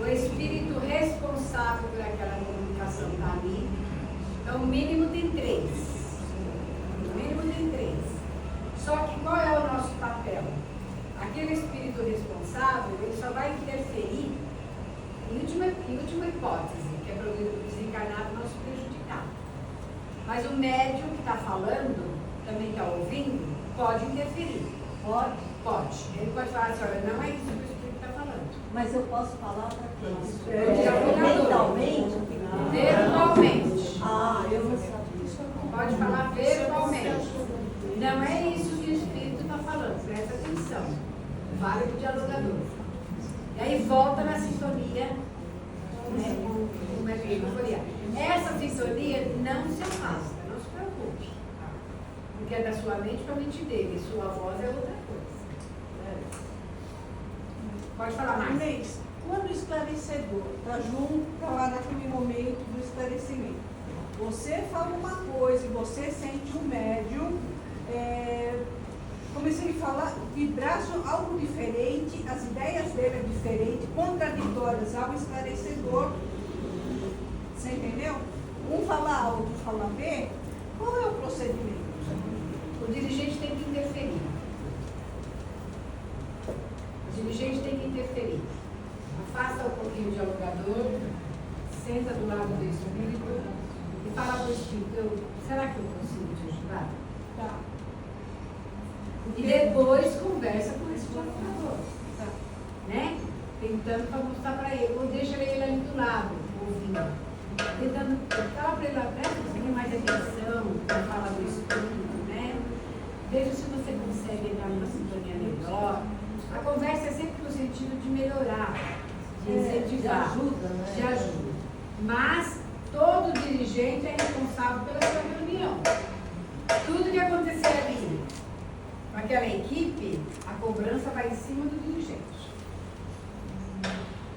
o espírito responsável por aquela comunicação está ali. Então, o mínimo tem 3. O mínimo tem 3. Só que qual é o nosso papel? Aquele espírito responsável, ele só vai interferir em última hipótese, que é para o desencarnado não se prejudicar. Mas o médium que está falando, também está ouvindo, pode interferir. Pode? Pode. Ele pode falar assim, olha, não é isso que o espírito está falando. Mas eu posso falar para quem? Mentalmente? Mentalmente? Verbalmente. Ah, eu não sabia. Pode falar verbalmente. Não é isso que o Espírito está falando, presta atenção. Vale para o dialogador. E aí volta na sintonia, né, com a sintonia. Essa sintonia não se afasta, não se preocupe. Porque é da sua mente para a mente dele, sua voz é outra coisa. Pode falar mais. Inês, quando o esclarecedor está junto, está lá naquele momento do esclarecimento, você fala uma coisa e você sente um médium, comecei a falar, vibrar algo diferente, as ideias dele é diferente, contraditórias ao esclarecedor. Você entendeu? Um fala A, outro fala B. Qual é o procedimento? O dirigente tem que interferir. O dirigente tem que interferir. Afasta um pouquinho o dialogador, senta do lado do espírito e fala para o espírito, será que eu consigo te ajudar? Tá. E depois conversa com esse dialogador. Tá. Né? Tentando para mostrar para ele, ou deixa ele ali do lado, ouvindo. Tentando, fala para ele, presta um pouquinho mais atenção, para falar do espírito, né? Veja se você consegue entrar numa sintonia melhor. A conversa é sempre no sentido de melhorar, de incentivar. De ajuda, né? De ajuda. Mas todo dirigente é responsável pela sua reunião. Tudo que acontecer ali, com aquela equipe, a cobrança vai em cima do dirigente.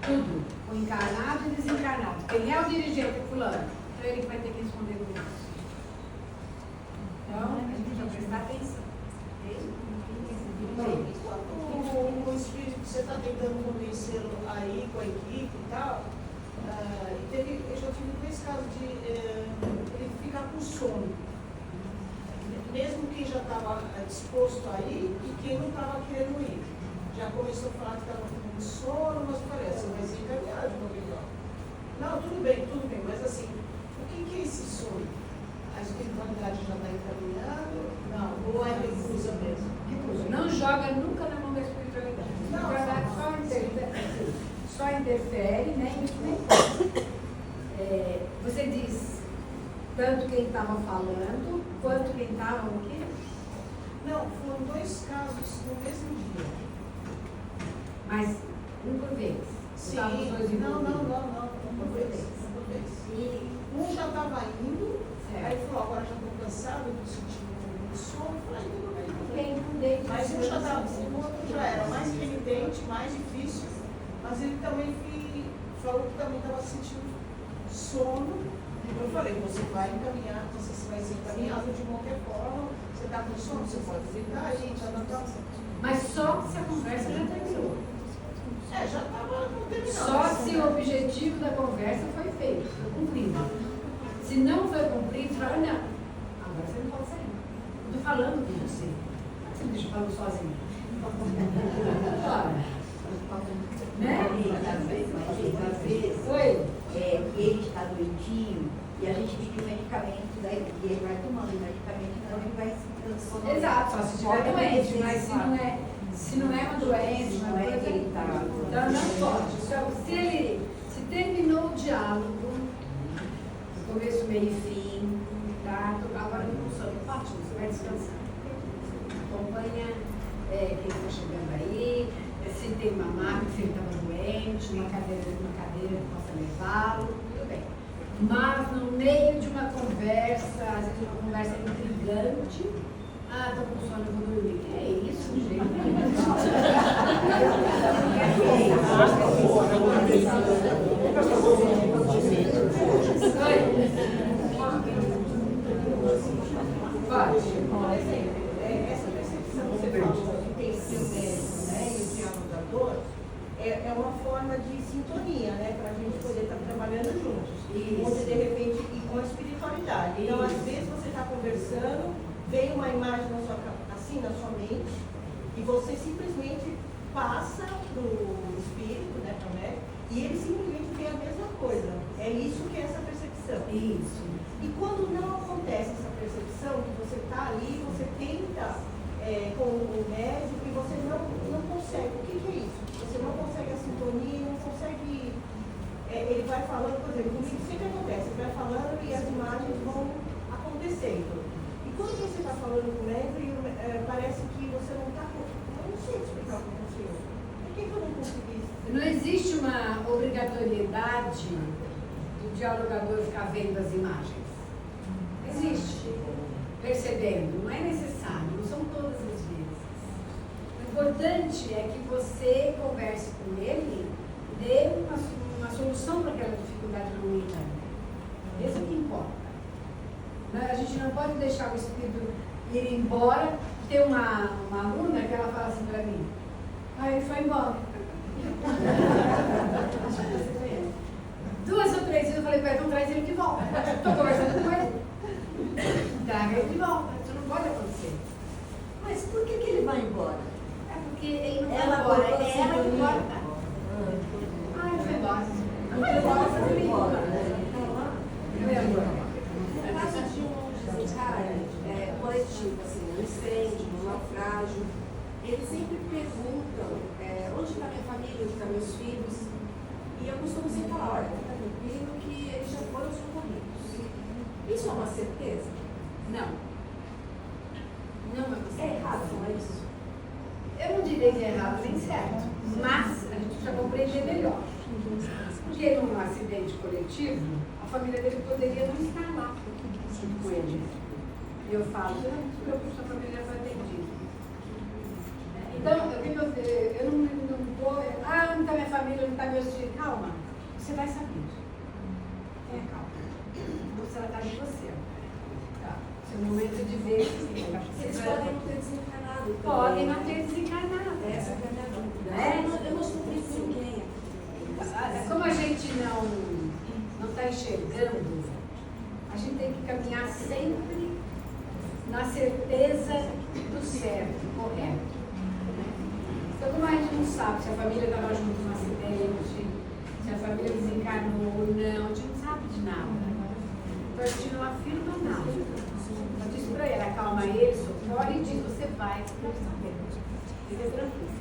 Tudo, o encarnado e desencarnado. Quem é o dirigente, fulano? Então ele vai ter que responder por isso. Então, a gente precisa prestar atenção. Quando o espírito que você está tentando convencê-lo aí com a equipe e tal, eu já tive 2 casos de ele ficar com sono. Mesmo quem já estava disposto a ir e quem não estava querendo ir. Já começou a falar que estava com sono, mas parece, vai ser encaminhado de novo. Não, tudo bem, mas assim, o que é esse sono? A espiritualidade já está encaminhando? Não, ou é recusa mesmo? Não joga nunca na mão da espiritualidade. A espiritualidade só interfere, né? Você diz tanto quem estava falando, quanto quem estava o quê? Não, foram 2 casos no mesmo dia. Mas um por vez. Sim, Estavam os dois não, envolvidos. um por vez. E um já estava indo, aí falou, agora já estou cansado, estou sentindo muito sono, falei, tudo bem. Mas um já estava, o outro já era mais penitente, mais difícil, mas ele também falou que também estava sentindo sono. Eu falei, você vai encaminhar, você vai ser encaminhado de qualquer forma, você está com sono, você pode ficar aí, já. Mas só se a conversa já terminou. Já estava terminando. Só se o objetivo da conversa foi feito, foi cumprido. Se não foi cumprido, você fala, não, agora você não pode sair. Estou falando com você. Você me deixa falando sozinho. Bora. Né? Às vezes, Oi? ele está doentinho e a gente pediu medicamento, daí ele vai tomando o medicamento, então ele vai se transformando. Exato, só se estiver doente, mas se não é uma doença, não é que ele está. então não pode. Então, se terminou o diálogo, começo, meio e fim, tá? Agora não funciona, ótimo, você vai descansar. Acompanha quem está chegando aí, se tem uma máquina, se ele estava doente, uma cadeira que possa levá-lo, tudo bem. Mas no meio de uma conversa, às vezes uma conversa intrigante, tô com sono, eu vou dormir. Que é isso, gente? Por exemplo, essa percepção que você falou que tem o seu médico, né, e o dialogador, é uma forma de sintonia, né, para a gente poder estar trabalhando juntos. Onde, de repente, e com a espiritualidade. Então, às vezes, você está conversando, vem uma imagem na sua mente, e você simplesmente passa para o espírito, né, para o médico, e ele simplesmente vê a mesma coisa. É isso que é essa percepção. Isso. E quando não acontece essa percepção, que você está ali, você tenta com o médico e você não consegue. O que é isso? Você não consegue a sintonia aconteceu? Por que eu não consegui? Não existe uma obrigatoriedade do dialogador ficar vendo as imagens. Existe. Percebendo. Não é necessário. Não são todas as vezes. O importante é que você converse com ele e dê uma solução para aquela dificuldade momentânea. Isso é o que importa. A gente não pode deixar o espírito ir embora. Tem uma aluna que ela fala assim para mim: ele foi embora. 2 ou 3 vezes eu falei para ele: então traz ele de volta. Estou conversando com ele. Traga ele de volta. Isso não pode acontecer. Mas por que ele vai embora? É porque ele não vai Ela embora. cortou a É ela que sintonia. importa. Ele foi embora. Não vai Porque embora, ela você foi me embora, embora. né? Então, lá. No caso de um desencarne coletivo, assim, um incêndio, um naufrágio, eles sempre perguntam onde está minha família, onde estão meus filhos. E eu costumo sempre falar, olha, está tranquilo que eles já foram socorridos. Isso é uma certeza? Não. Não é você. É errado, não é isso? Eu não diria que é errado nem certo, mas a gente precisa compreender melhor. Porque num acidente coletivo, a família dele poderia não estar lá junto com ele. E eu falo: não se preocupe, sua família já foi atendida. Então, eu não vou. Não está minha família, não está meus filhos. Calma, você vai saber. Tenha calma. Vou tratar de você. Tá. Seu momento de ver. Eles podem não ter desencarnado. Podem não ter desencarnado. Essa é a minha dúvida. Né? Eu não estou pensando ninguém. Como a gente não está enxergando, a gente tem que caminhar sempre na certeza do certo, correto. Então, como a gente não sabe se a família estava junto no acidente, se a família desencarnou ou não, a gente não sabe de nada. Então a gente não afirma nada. Só diz para ele: acalma ele, socorre e diz: você vai saber. Fica tranquilo.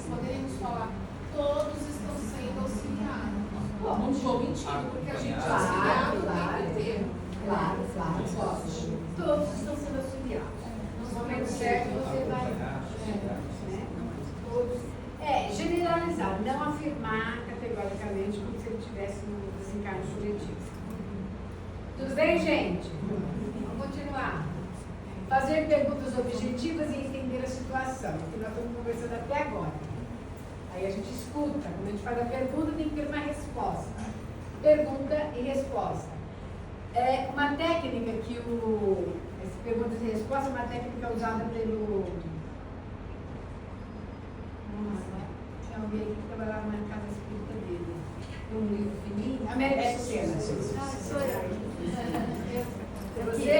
Poderíamos falar, todos estão sendo auxiliados. Não estou mentindo, porque a gente é Claro, auxiliado o claro. tempo inteiro. Claro, pode. Todos estão sendo auxiliados. No momento certo você vai. Né? Todos. Generalizar, não afirmar categoricamente como se ele estivesse no desencarne coletivo. Tudo bem, gente? Vamos continuar. Fazer perguntas objetivas e entender a situação, que nós estamos conversando até agora. Aí a gente escuta, quando a gente faz a pergunta, tem que ter uma resposta. Pergunta e resposta. É uma técnica que essa pergunta e resposta é uma técnica usada pelo... Tinha alguém que trabalhava na casa espírita dele. Um livro fininho. Américo Sucena. Sou eu. Você?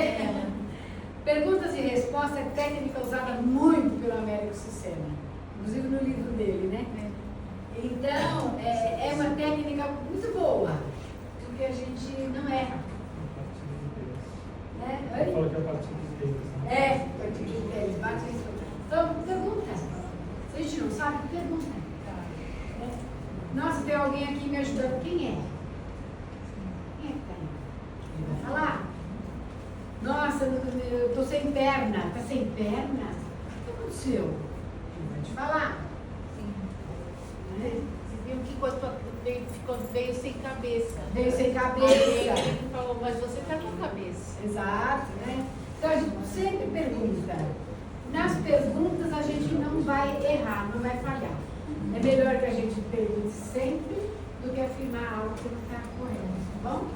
Perguntas e respostas é técnica usada muito pelo Américo Sucena, inclusive no livro dele, né? Então, é uma técnica muito boa, porque a gente não erra. Ele falou que é a partir dos dedos. A partir dos dedos, bate isso. Então, pergunta. Se a gente não sabe, pergunta. Nossa, tem alguém aqui me ajudando. Quem é? Quem é que está aí? Ele vai falar. Nossa, eu estou sem perna. Está sem perna? O que aconteceu? Ele vai te falar. Né? Você viu que quando veio sem cabeça. Veio sem Aí cabeça. ele falou, mas você está com cabeça. Exato, né? Então a gente sempre pergunta. Nas perguntas a gente não vai errar, não vai falhar. É melhor que a gente pergunte sempre do que afirmar algo que não está correto, tá bom?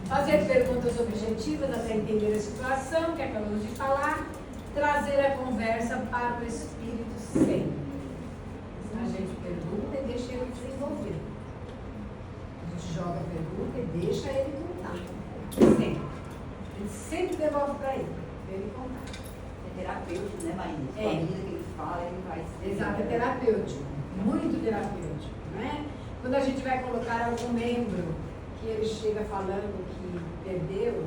Fazer perguntas objetivas até entender a situação que acabamos de falar, trazer a conversa para o espírito sempre. A gente pergunta e deixa ele desenvolver. A gente joga a pergunta e deixa ele contar. Sempre. A gente sempre devolve para ele contar. É terapêutico, né, Maíra? É. À medida que ele fala, ele vai se... Exato, é terapêutico. Muito terapêutico. Né? Quando a gente vai colocar algum membro que ele chega falando que perdeu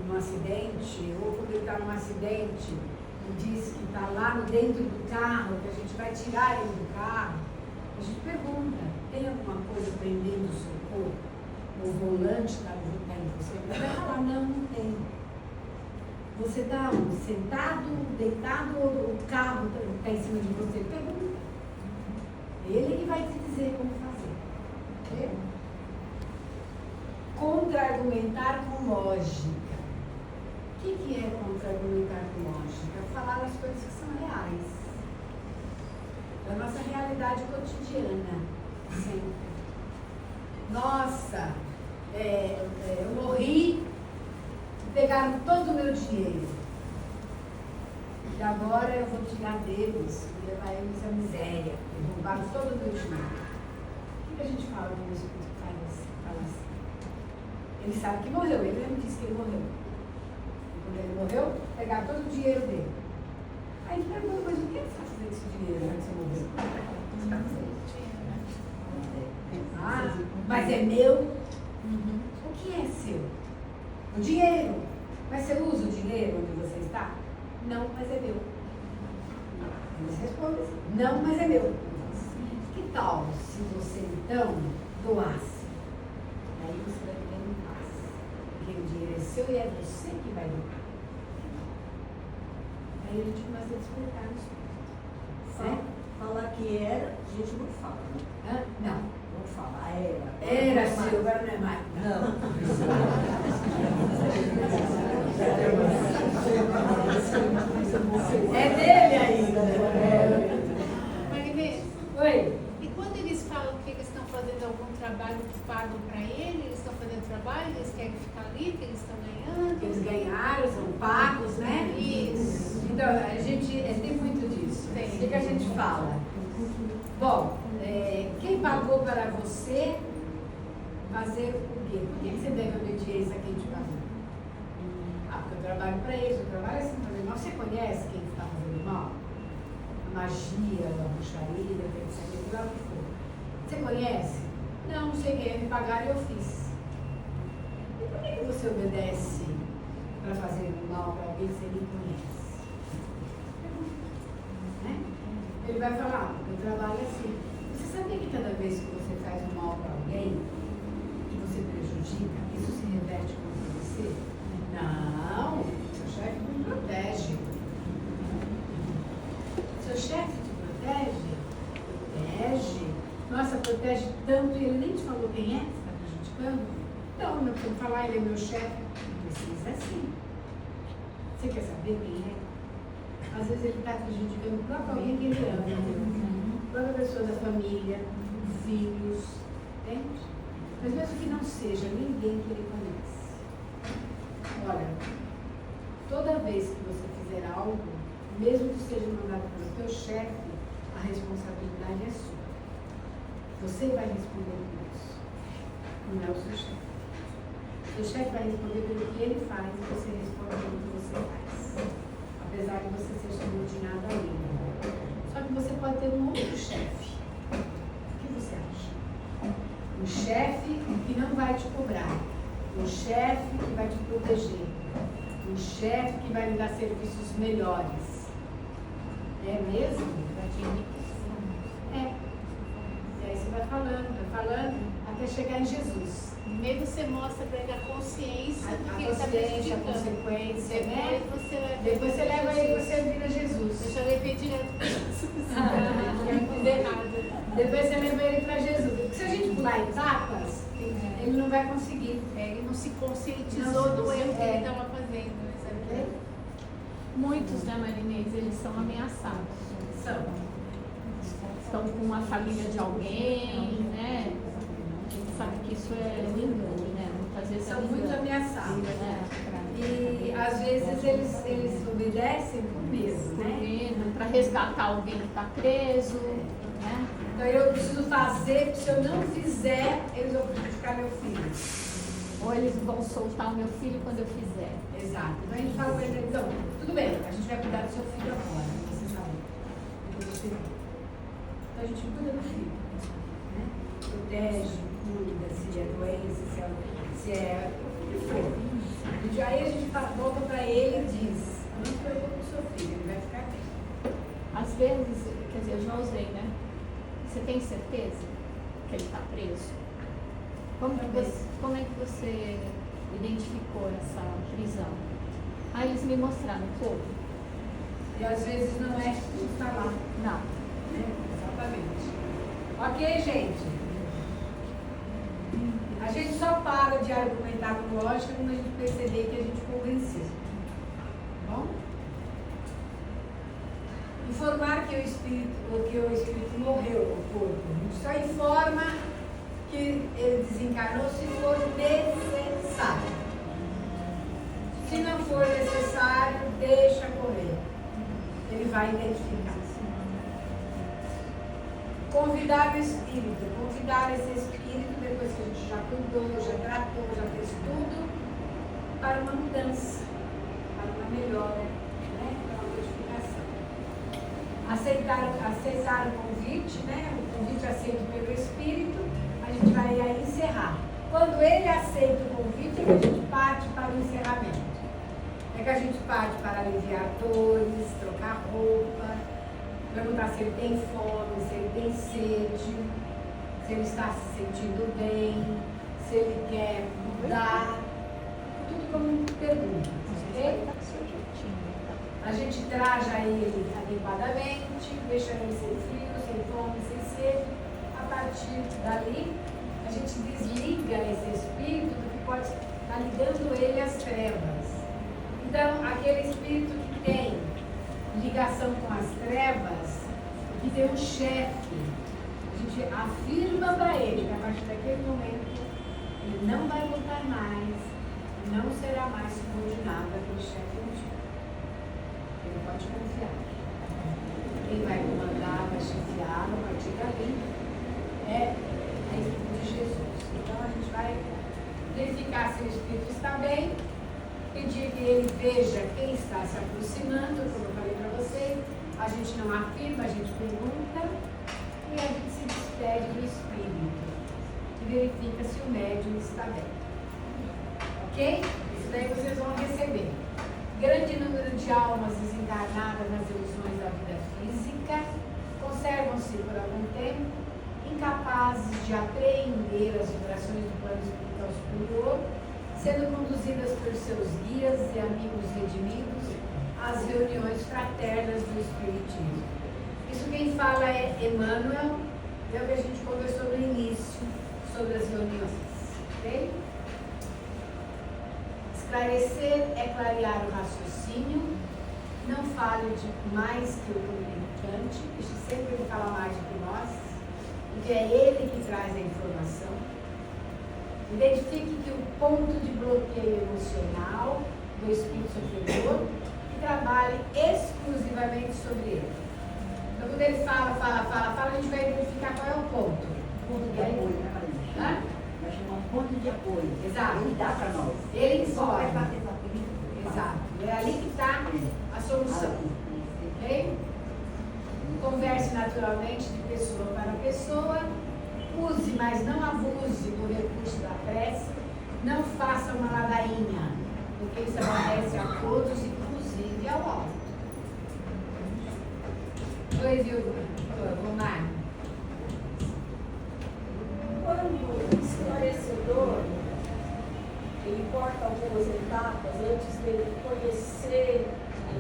no acidente, ou quando ele está num acidente e diz que está lá dentro do carro, que a gente vai tirar ele do carro, a gente pergunta: tem alguma coisa prendendo o seu corpo? O volante está em você? Ele vai falar: não tem. Você está sentado, deitado, ou o carro está em cima de você? Pergunta. Ele que vai te dizer como fazer. Contra-argumentar com lógica. O que é contra-argumentar com lógica? Falar as coisas que são reais. Da nossa realidade cotidiana. Sempre. Nossa, eu morri, pegaram todo o meu dinheiro. E agora eu vou tirar deles e levar eles à miséria. E roubaram todo o meu dinheiro. O que a gente fala quando o Espírito fala assim? Ele sabe que morreu, ele mesmo disse que ele morreu. E quando ele morreu, pegaram todo o dinheiro dele. Aí ele pergunta, mas o que ele faz com esse dinheiro já que você morreu? Ah, mas é meu? O que é seu? O dinheiro. Mas você usa o dinheiro onde você está? Não, mas é meu. Eles respondem assim, não, mas é meu. Que tal se você então doasse? Aí você vai viver em paz. Porque o dinheiro é seu e é você que vai doar. Aí a gente começa a explicar isso. Certo? Falar que era, a gente não fala, né? Não. Vamos falar, era. Era seu, agora não é mais. É dele ainda. Marinês, Oi. e quando eles falam que eles estão fazendo algum trabalho que pagam para eles estão fazendo trabalho, eles querem ficar ali, que eles estão ganhando? Eles ganharam, são pagos, né? Isso. Então, a gente tem muito disso. Tem. O que a gente fala? Bom, quem pagou para você fazer o quê? Por que você deve obediência a quem te pagou? Ah, porque eu trabalho para eles, eu trabalho assim fazer mal. Você conhece quem está fazendo mal? A magia, a bruxaria, a feitiçaria, lá o que for. Você conhece? Não, não sei quem é, me pagaram e eu fiz. E por que você obedece para fazer mal para alguém que você nem conhece? Né? Ele vai falar, eu trabalho assim. Você sabia que cada vez que você faz um mal para alguém, que você prejudica, isso se reverte contra você? Não, seu chefe não protege. Seu chefe te protege? Protege. Nossa, protege tanto e ele nem te falou quem é que está prejudicando? Não, não pode falar, ele é meu chefe. Precisa sim. Você quer saber quem é? Às vezes ele está prejudicando o próprio alguém que ele ama. A própria pessoa da família, filhos, entende? Mas mesmo que não seja ninguém que ele conhece. Olha, toda vez que você fizer algo, mesmo que seja mandado pelo teu chefe, a responsabilidade é sua. Você vai responder por isso. Não é o seu chefe. O seu chefe vai responder pelo que ele faz e você responde pelo que você faz. Apesar de você ser subordinado a ele. Só que você pode ter um outro chefe. O que você acha? Um chefe que não vai te cobrar. Um chefe que vai te proteger. Um chefe que vai lhe dar serviços melhores. É mesmo? É. E aí você vai falando, até chegar em Jesus. Primeiro você mostra para ele a consciência do que A ele está consciência, a prejudicando. consequência, né? Depois você leva Depois você leva ele e você vira Jesus. Eu já levei direto para Jesus. Eu fiz errado. Depois você leva ele para Jesus. Porque se a gente pular etapas, ele não vai conseguir. Ele não se conscientizou do erro que ele estava fazendo. Né? Sabe? Muitos, né, Marinês, eles são ameaçados. Estão com uma família de alguém, né? A gente sabe que isso é engano, né? Muitas vezes São muito ameaçados. né? E às vezes eles obedecem por medo, né? Para resgatar alguém que está preso, né? Então eu preciso fazer, porque se eu não fizer, eles vão prejudicar meu filho. Ou eles vão soltar o meu filho quando eu fizer. Exato. Então a gente fala para ele, então, tudo bem, a gente vai cuidar do seu filho agora, você sabe. Então a gente cuida do filho, né? Protege, cuida, se é doença, se é o que for. E aí a gente volta para ele e diz, não se preocupe com o seu filho, ele vai ficar bem. Às vezes, quer dizer, eu já usei, né? Você tem certeza que ele está preso? Como é que você identificou essa prisão? Ah, eles me mostrar no corpo. E às vezes não é tudo está lá. Não. Né? Exatamente. Ok, gente? A gente só para de argumentar com lógica quando a gente perceber que a gente convenceu. Tá bom? Informar que o espírito morreu no corpo. A gente só informa que ele desencarnou se for necessário. Se não for necessário, deixa correr. Ele vai identificar. Convidar o espírito, convidar esse espírito, depois que a gente já cuidou, já tratou, já fez tudo, para uma mudança, para uma melhora, né? Para uma modificação. Aceitar o convite, né? O convite aceito pelo espírito, a gente vai aí encerrar. Quando ele aceita o convite, é que a gente parte para o encerramento. É que a gente parte para aliviar dores, trocar roupa, perguntar se ele tem fome, se ele tem sede, se ele está se sentindo bem, se ele quer mudar, tudo como pergunta, ok? A gente traja ele adequadamente, deixa ele sem frio, sem fome, sem sede. A partir dali, a gente desliga esse espírito do que pode estar ligando ele às trevas. Então, aquele espírito que tem ligação com as trevas, que tem um chefe, a gente afirma para ele que a partir daquele momento ele não vai voltar mais, não será mais subordinado àquele chefe antigo. Ele pode confiar. Quem vai comandar, vai chefiar a partir dali é a Espírito de Jesus. Então a gente vai verificar se o Espírito está bem, pedir que ele veja quem está se aproximando, como eu falei para vocês. A gente não afirma, a gente pergunta e a gente se despede do Espírito e verifica se o médium está bem. Ok? Isso daí vocês vão receber. Grande número de almas desencarnadas nas ilusões da vida física conservam-se por algum tempo incapazes de apreender as vibrações do plano espiritual superior, sendo conduzidas por seus guias e amigos redimidos às reuniões fraternas do Espiritismo. Isso quem fala é Emmanuel, é o que a gente conversou no início sobre as reuniões. Ok? Esclarecer é clarear o raciocínio, não fale de mais que o comunicante, isso sempre ele fala mais do que nós, porque é ele que traz a informação. Identifique que o ponto de bloqueio emocional do espírito superior e trabalhe exclusivamente sobre ele. Então, quando ele fala, a gente vai identificar qual é o ponto. Ponto de apoio, né, Maria? Vai chamar ponto de apoio. Exato. Ele dá para nós. Ele só vai informa. bater para Exato. É ali que está a solução. Ok? Converse naturalmente de pessoa para pessoa. Use, mas não abuse do recurso da prece. Não faça uma ladainha, porque isso acontece a todos, inclusive ao alto. Oi, viu, Romar? Quando o esclarecedor, ele corta algumas etapas antes dele conhecer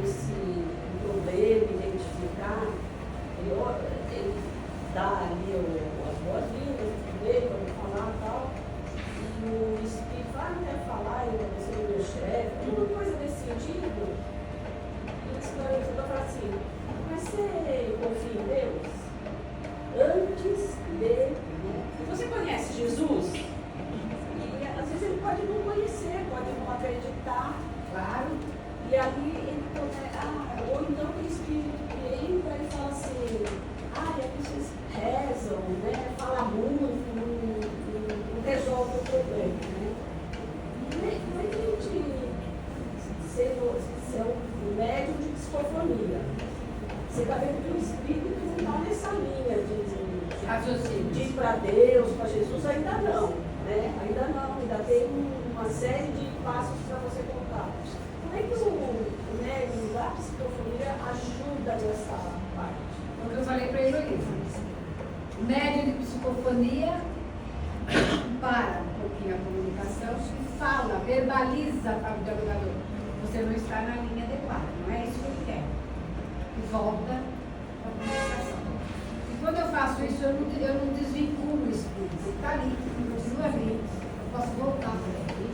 esse problema, identificar, ele dá ali as boas-vindas dele, para falar e tal, e o espírito não quer falar, ele vai ser o meu chefe, alguma coisa nesse sentido, e o esclarecedor fala assim, mas você confia em Deus? Antes de... Você conhece Jesus? E às vezes ele pode não conhecer, pode não acreditar, claro. E ali ele começa, ou então o espírito que entra e fala assim, é que vocês rezam, né? Fala muito, não resolve o problema, né? Não é que a gente ser um médium de psicofonia. Você está vendo que o espírito não está nessa linha de ir para Deus, para Jesus, ainda não, né? Ainda não, ainda tem uma série de passos para você contar. Como é que o médium da psicofonia ajuda nessa parte? O que eu falei para ele, o médium de psicofonia para um pouquinho a comunicação e fala, verbaliza para o dialogador. você não está na linha adequada. Não é isso que ele quer. E volta para a comunicação. E quando eu faço isso, eu não desvinculo o espírito. Ele está ali, continua ali. Eu posso voltar para ele.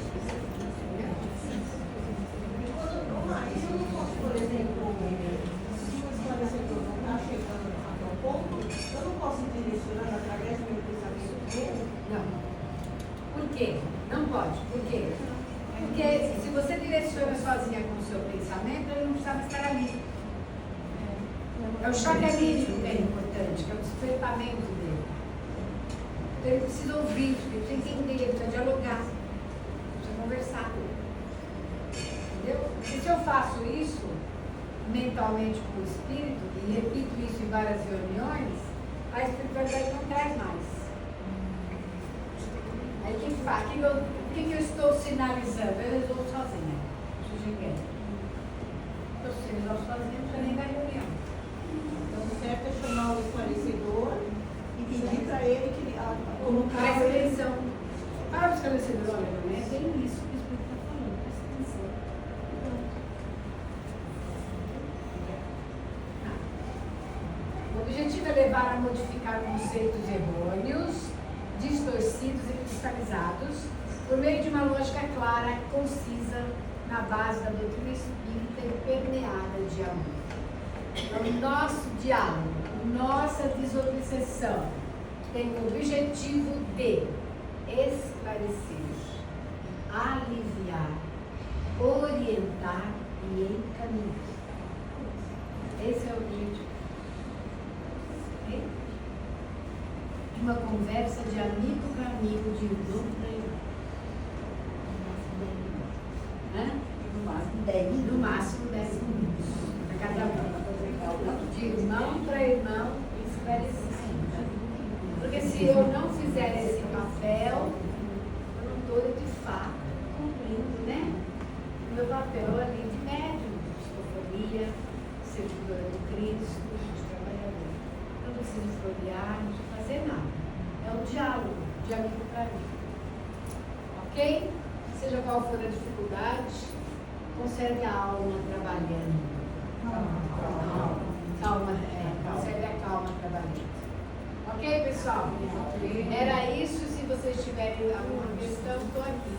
Mas eu não posso, por exemplo, se o esclarecedor não está chegando a tal ponto, eu não posso ir direcionando através do meu pensamento dele? Não. Por quê? Não pode. Por quê? Porque se você direciona sozinha com o seu pensamento, ele não precisava estar ali. É o chacalismo que é importante, que é o despertamento dele. Então ele precisa ouvir, ele precisa entender, ele precisa dialogar, precisa conversar. Entendeu? E se eu faço isso mentalmente com o espírito, e repito isso em várias reuniões, a espiritualidade não traz mais. Aí quem faz? O que eu estou sinalizando? Eu resolvo sozinha. Se ninguém. Eu resolvo sozinha, não precisa nem da reunião. Então, o certo é chamar o esclarecedor e pedir para ele que ele colocar. Presta atenção. Para o esclarecedor, olha, não é bem isso que o espírito está falando. Presta atenção. O objetivo é levar a modificar conceitos errôneos, distorcidos e cristalizados, por meio de uma lógica clara, concisa, na base da doutrina espírita e permeada de amor. Então, nosso diálogo, nossa desobsessão tem o objetivo de esclarecer, aliviar, orientar e encaminhar. Esse é o objetivo. Okay? De uma conversa de amigo para amigo, de irmão para irmão. No máximo 10 minutos. Para cada um. De irmão para irmão, esclarecimento. Porque se eu não fizer esse papel, eu não estou de fato cumprindo, né? O meu papel ali de médium, de psicofonia, servidora do Cristo, de trabalhador. Não preciso florear, não preciso fazer nada. É o diálogo de amigo para amigo. Ok? Seja qual for a dificuldade, conserve a alma trabalhando. Conserve a calma trabalhando. Ok, pessoal? Era isso. Se vocês tiverem alguma questão, estou aqui.